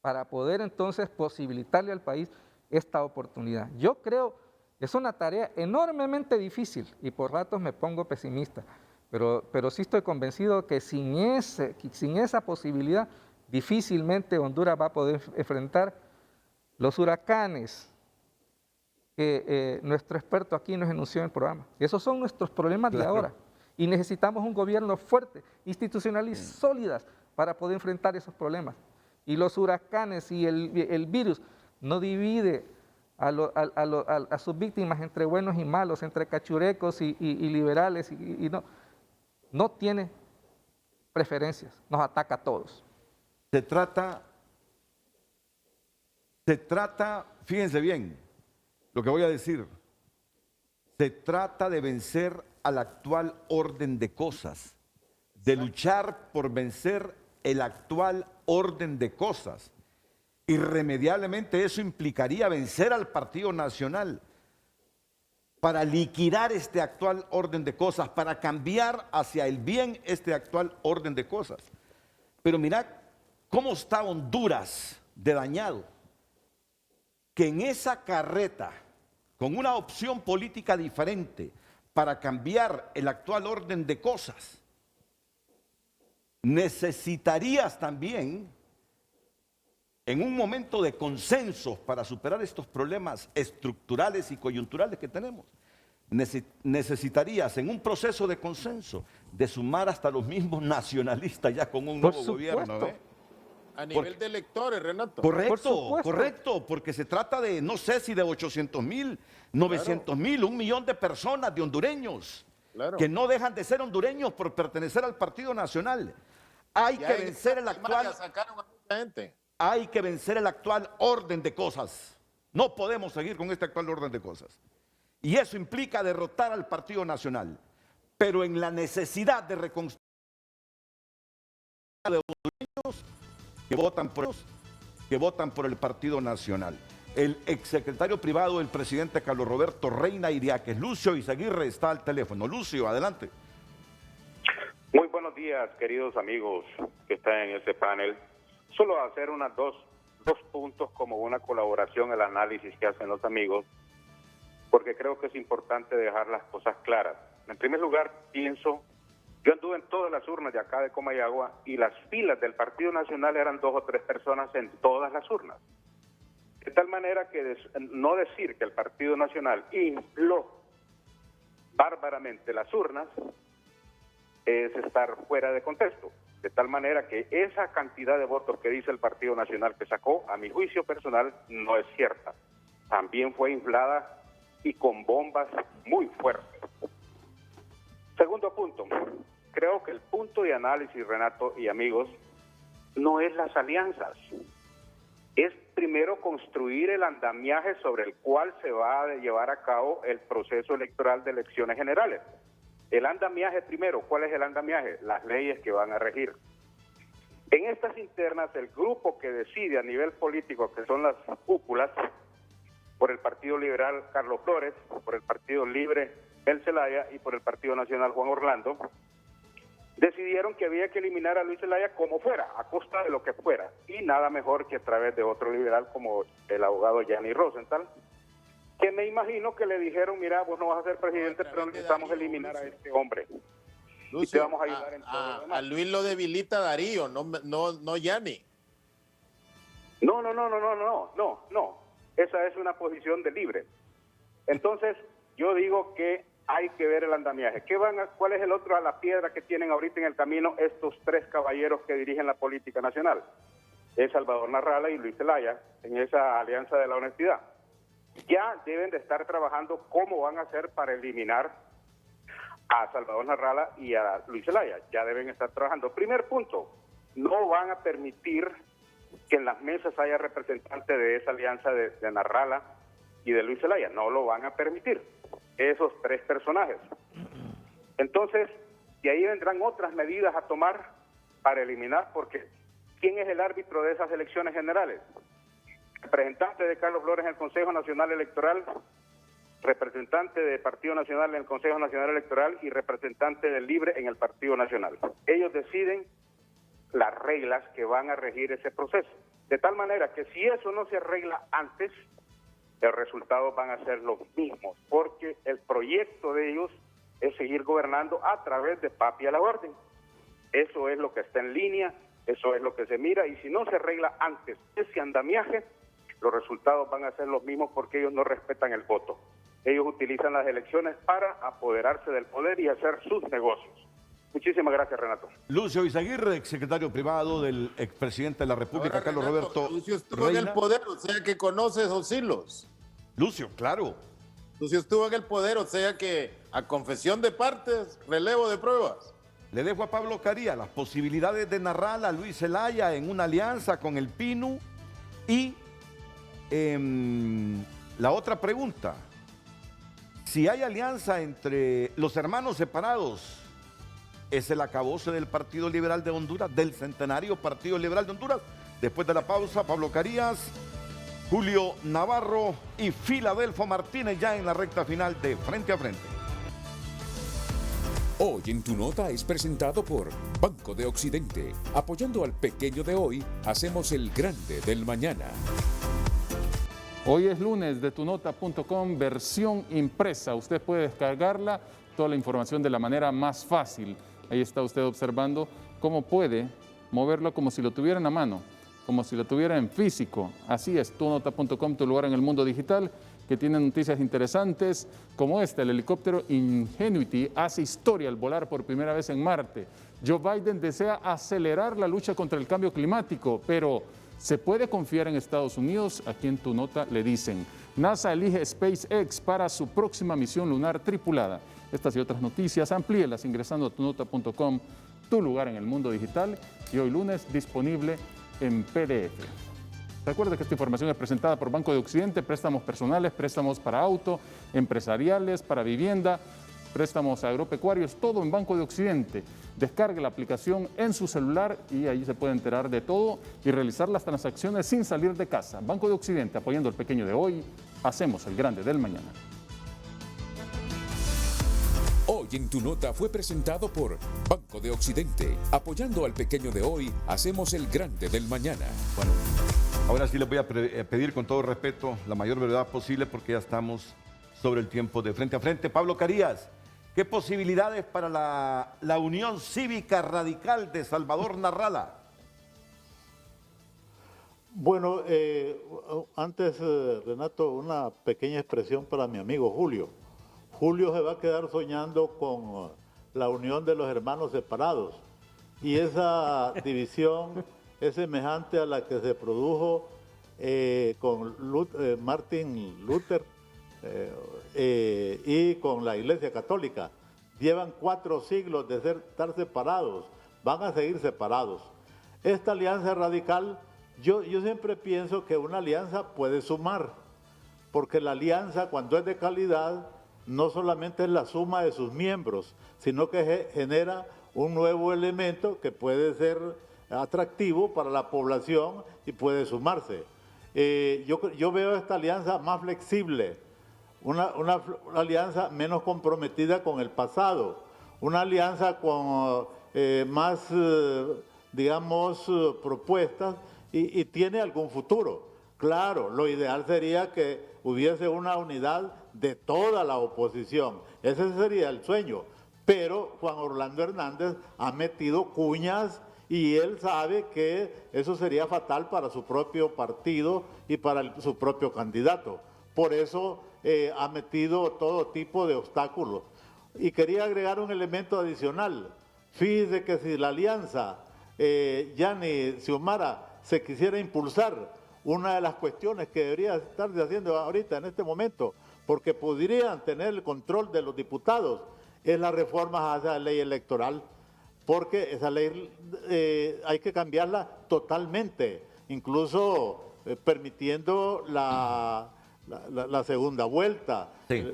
para poder entonces posibilitarle al país esta oportunidad. Yo creo que es una tarea enormemente difícil y por ratos me pongo pesimista, pero sí estoy convencido que sin esa posibilidad difícilmente Honduras va a poder enfrentar los huracanes que nuestro experto aquí nos enunció en el programa. Esos son nuestros problemas de ahora y necesitamos un gobierno fuerte, institucional y sólidas para poder enfrentar esos problemas. Y los huracanes y el virus no divide a sus víctimas entre buenos y malos, entre cachurecos y liberales, y no tiene preferencias, nos ataca a todos. Se trata Se trata, fíjense bien lo que voy a decir, se trata de vencer al actual orden de cosas, de luchar por vencer el actual orden de cosas. Irremediablemente eso implicaría vencer al Partido Nacional para liquidar este actual orden de cosas, para cambiar hacia el bien este actual orden de cosas. Pero mirad cómo está Honduras de dañado, que en esa carreta, con una opción política diferente para cambiar el actual orden de cosas, necesitarías también, en un momento de consensos para superar estos problemas estructurales y coyunturales que tenemos, necesitarías en un proceso de consenso de sumar hasta los mismos nacionalistas ya con un nuevo gobierno. A nivel de electores, Renato. Correcto, porque se trata de, no sé si de 800,000, 900,000, 1,000,000 de personas, de hondureños, que no dejan de ser hondureños por pertenecer al Partido Nacional. Hay que vencer el actual... Hay que vencer el actual orden de cosas. No podemos seguir con este actual orden de cosas. Y eso implica derrotar al Partido Nacional. Pero en la necesidad de reconstruir de hondureños que votan por el Partido Nacional. El exsecretario privado del presidente Carlos Roberto Reina Iriáquez, Lucio Izaguirre, está al teléfono. Lucio, adelante. Muy buenos días, queridos amigos que están en este panel. Solo hacer unas dos puntos como una colaboración al análisis que hacen los amigos, porque creo que es importante dejar las cosas claras. En primer lugar, yo anduve en todas las urnas de acá de Comayagua y las filas del Partido Nacional eran 2 o 3 personas en todas las urnas. De tal manera que no decir que el Partido Nacional infló bárbaramente las urnas es estar fuera de contexto. De tal manera que esa cantidad de votos que dice el Partido Nacional que sacó, a mi juicio personal, no es cierta. También fue inflada y con bombas muy fuertes. Segundo punto, creo que el punto de análisis, Renato y amigos, no es las alianzas. Es primero construir el andamiaje sobre el cual se va a llevar a cabo el proceso electoral de elecciones generales. El andamiaje primero, ¿cuál es el andamiaje? Las leyes que van a regir. En estas internas, el grupo que decide a nivel político, que son las cúpulas, por el Partido Liberal Carlos Flores, por el Partido Libre El Zelaya y por el Partido Nacional Juan Orlando, decidieron que había que eliminar a Luis Zelaya como fuera, a costa de lo que fuera, y nada mejor que a través de otro liberal como el abogado Gianni Rosenthal, que me imagino que le dijeron, mira, vos no vas a ser presidente, pero necesitamos eliminar a este hombre. Lucio, y te vamos a ayudar en todo lo demás. A Luis lo debilita Darío, no Gianni. No. Esa es una posición de libre. Entonces, yo digo que hay que ver el andamiaje. ¿Cuál es el otro a la piedra que tienen ahorita en el camino estos 3 caballeros que dirigen la política nacional? Es Salvador Narrala y Luis Zelaya, en esa alianza de la honestidad. Ya deben de estar trabajando cómo van a hacer para eliminar a Salvador Narrala y a Luis Zelaya. Ya deben estar trabajando. Primer punto, no van a permitir que en las mesas haya representantes de esa alianza de Narrala y de Luis Zelaya. No lo van a permitir, esos 3 personajes. Entonces, de ahí vendrán otras medidas a tomar para eliminar, porque ¿quién es el árbitro de esas elecciones generales? Representante de Carlos Flores en el Consejo Nacional Electoral, representante del Partido Nacional en el Consejo Nacional Electoral y representante del Libre en el Partido Nacional. Ellos deciden las reglas que van a regir ese proceso. De tal manera que si eso no se arregla antes, los resultados van a ser los mismos, porque el proyecto de ellos es seguir gobernando a través de papi a la orden. Eso es lo que está en línea, eso es lo que se mira, y si no se arregla antes ese andamiaje, los resultados van a ser los mismos porque ellos no respetan el voto. Ellos utilizan las elecciones para apoderarse del poder y hacer sus negocios. Muchísimas gracias, Renato. Lucio Izaguirre, exsecretario privado del expresidente de la República, ahora, Carlos Renato, Roberto Lucio estuvo Reina. en el poder, o sea que conoce esos hilos. Lucio, claro. Lucio estuvo en el poder, o sea que a confesión de partes, relevo de pruebas. Le dejo a Pablo Caría las posibilidades de Narrala a Luis Zelaya en una alianza con el PINU y la otra pregunta, si hay alianza entre los hermanos separados, ¿es el acabose del Partido Liberal de Honduras, del centenario Partido Liberal de Honduras? Después de la pausa, Pablo Carías, Julio Navarro y Filadelfo Martínez ya en la recta final de Frente a Frente. Hoy en Tu Nota es presentado por Banco de Occidente. Apoyando al pequeño de hoy, hacemos el grande del mañana. Hoy es lunes de tunota.com, versión impresa. Usted puede descargarla, toda la información de la manera más fácil. Ahí está usted observando cómo puede moverlo como si lo tuviera en la mano, como si lo tuviera en físico. Así es, tunota.com, tu lugar en el mundo digital, que tiene noticias interesantes como esta. El helicóptero Ingenuity hace historia al volar por primera vez en Marte. Joe Biden desea acelerar la lucha contra el cambio climático, pero ¿se puede confiar en Estados Unidos? Aquí en Tu Nota le dicen. NASA elige SpaceX para su próxima misión lunar tripulada. Estas y otras noticias, amplíelas ingresando a tunota.com, tu lugar en el mundo digital, y hoy lunes disponible en PDF. Recuerda que esta información es presentada por Banco de Occidente, préstamos personales, préstamos para auto, empresariales, para vivienda, préstamos agropecuarios, todo en Banco de Occidente. Descargue la aplicación en su celular y ahí se puede enterar de todo y realizar las transacciones sin salir de casa. Banco de Occidente, apoyando al pequeño de hoy, hacemos el grande del mañana. Hoy en Tu Nota fue presentado por Banco de Occidente. Apoyando al pequeño de hoy, hacemos el grande del mañana. Bueno, ahora sí les voy a pedir con todo respeto la mayor brevedad posible porque ya estamos sobre el tiempo de Frente a Frente. Pablo Carías, ¿qué posibilidades para la Unión Cívica Radical de Salvador Narrala? Bueno, antes, Renato, una pequeña expresión para mi amigo Julio. Julio se va a quedar soñando con la unión de los hermanos separados y esa división es semejante a la que se produjo con Martin Luther y con la Iglesia Católica. Llevan 4 siglos de estar separados, van a seguir separados. Esta alianza radical, yo siempre pienso que una alianza puede sumar, porque la alianza cuando es de calidad no solamente es la suma de sus miembros, sino que genera un nuevo elemento que puede ser atractivo para la población y puede sumarse. Yo veo esta alianza más flexible, una alianza menos comprometida con el pasado, una alianza con más, digamos, propuestas y tiene algún futuro. Claro, lo ideal sería que hubiese una unidad de toda la oposición. Ese sería el sueño. Pero Juan Orlando Hernández ha metido cuñas y él sabe que eso sería fatal para su propio partido y para su propio candidato. Por eso ha metido todo tipo de obstáculos. Y quería agregar un elemento adicional. Fíjese que si la alianza Yanni Xiomara se quisiera impulsar, una de las cuestiones que debería estarse haciendo ahorita en este momento, porque podrían tener el control de los diputados, es la reforma a esa ley electoral, porque esa ley hay que cambiarla totalmente, incluso permitiendo la segunda vuelta, sí,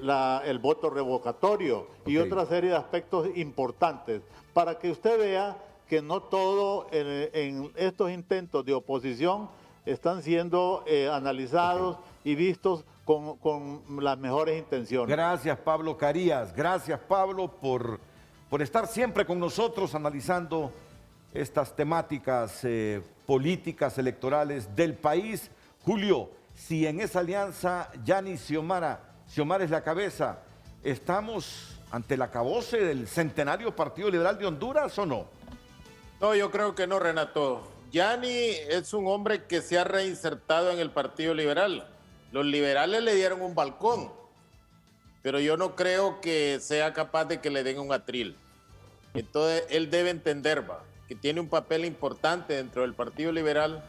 el voto revocatorio, okay, y otra serie de aspectos importantes, para que usted vea que no todo en estos intentos de oposición están siendo analizados, okay, y vistos con las mejores intenciones. Gracias, Pablo Carías. Gracias, Pablo, por estar siempre con nosotros analizando estas temáticas políticas, electorales del país. Julio, si en esa alianza Yanni Xiomara es la cabeza, ¿estamos ante el acabose del centenario Partido Liberal de Honduras o no? No, yo creo que no, Renato. Yanni es un hombre que se ha reinsertado en el Partido Liberal. Los liberales le dieron un balcón, pero yo no creo que sea capaz de que le den un atril. Entonces, él debe entender, que tiene un papel importante dentro del Partido Liberal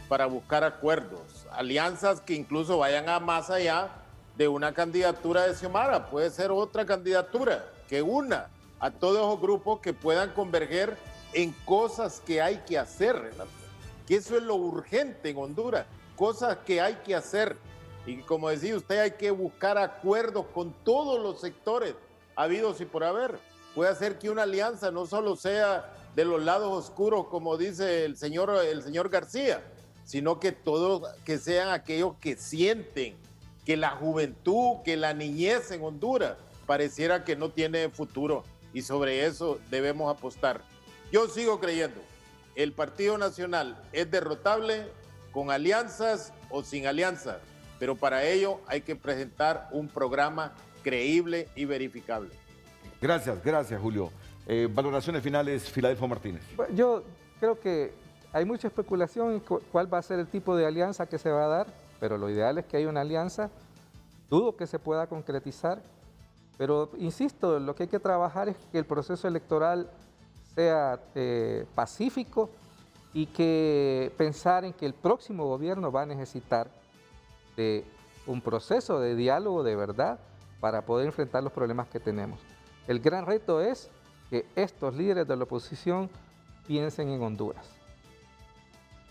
para buscar acuerdos, alianzas que incluso vayan a más allá de una candidatura de Xiomara. Puede ser otra candidatura que una a todos esos grupos que puedan converger en cosas que hay que hacer, Renato. Que eso es lo urgente en Honduras, cosas que hay que hacer. Y como decía usted, hay que buscar acuerdos con todos los sectores habidos y por haber. Puede hacer que una alianza no solo sea de los lados oscuros, como dice el señor García, sino que todos que sean aquellos que sienten que la juventud, que la niñez en Honduras pareciera que no tiene futuro, y sobre eso debemos apostar. Yo sigo creyendo, el Partido Nacional es derrotable con alianzas o sin alianzas, pero para ello hay que presentar un programa creíble y verificable. Gracias, Julio. Valoraciones finales, Filadelfo Martínez. Yo creo que hay mucha especulación en cuál va a ser el tipo de alianza que se va a dar, pero lo ideal es que haya una alianza. Dudo que se pueda concretizar, pero insisto, lo que hay que trabajar es que el proceso electoral sea pacífico y que pensar en que el próximo gobierno va a necesitar de un proceso de diálogo de verdad para poder enfrentar los problemas que tenemos. El gran reto es que estos líderes de la oposición piensen en Honduras.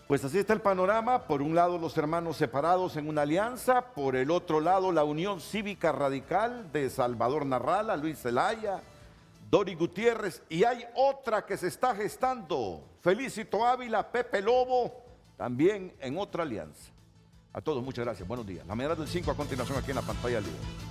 Pues así está el panorama. Por un lado, los hermanos separados en una alianza. Por el otro lado, la Unión Cívica Radical de Salvador Narrala, Luis Zelaya, Dori Gutiérrez. Y hay otra que se está gestando. Felicito Ávila, Pepe Lobo, también en otra alianza. A todos, muchas gracias. Buenos días. La mañana del 5 a continuación aquí en la pantalla libre.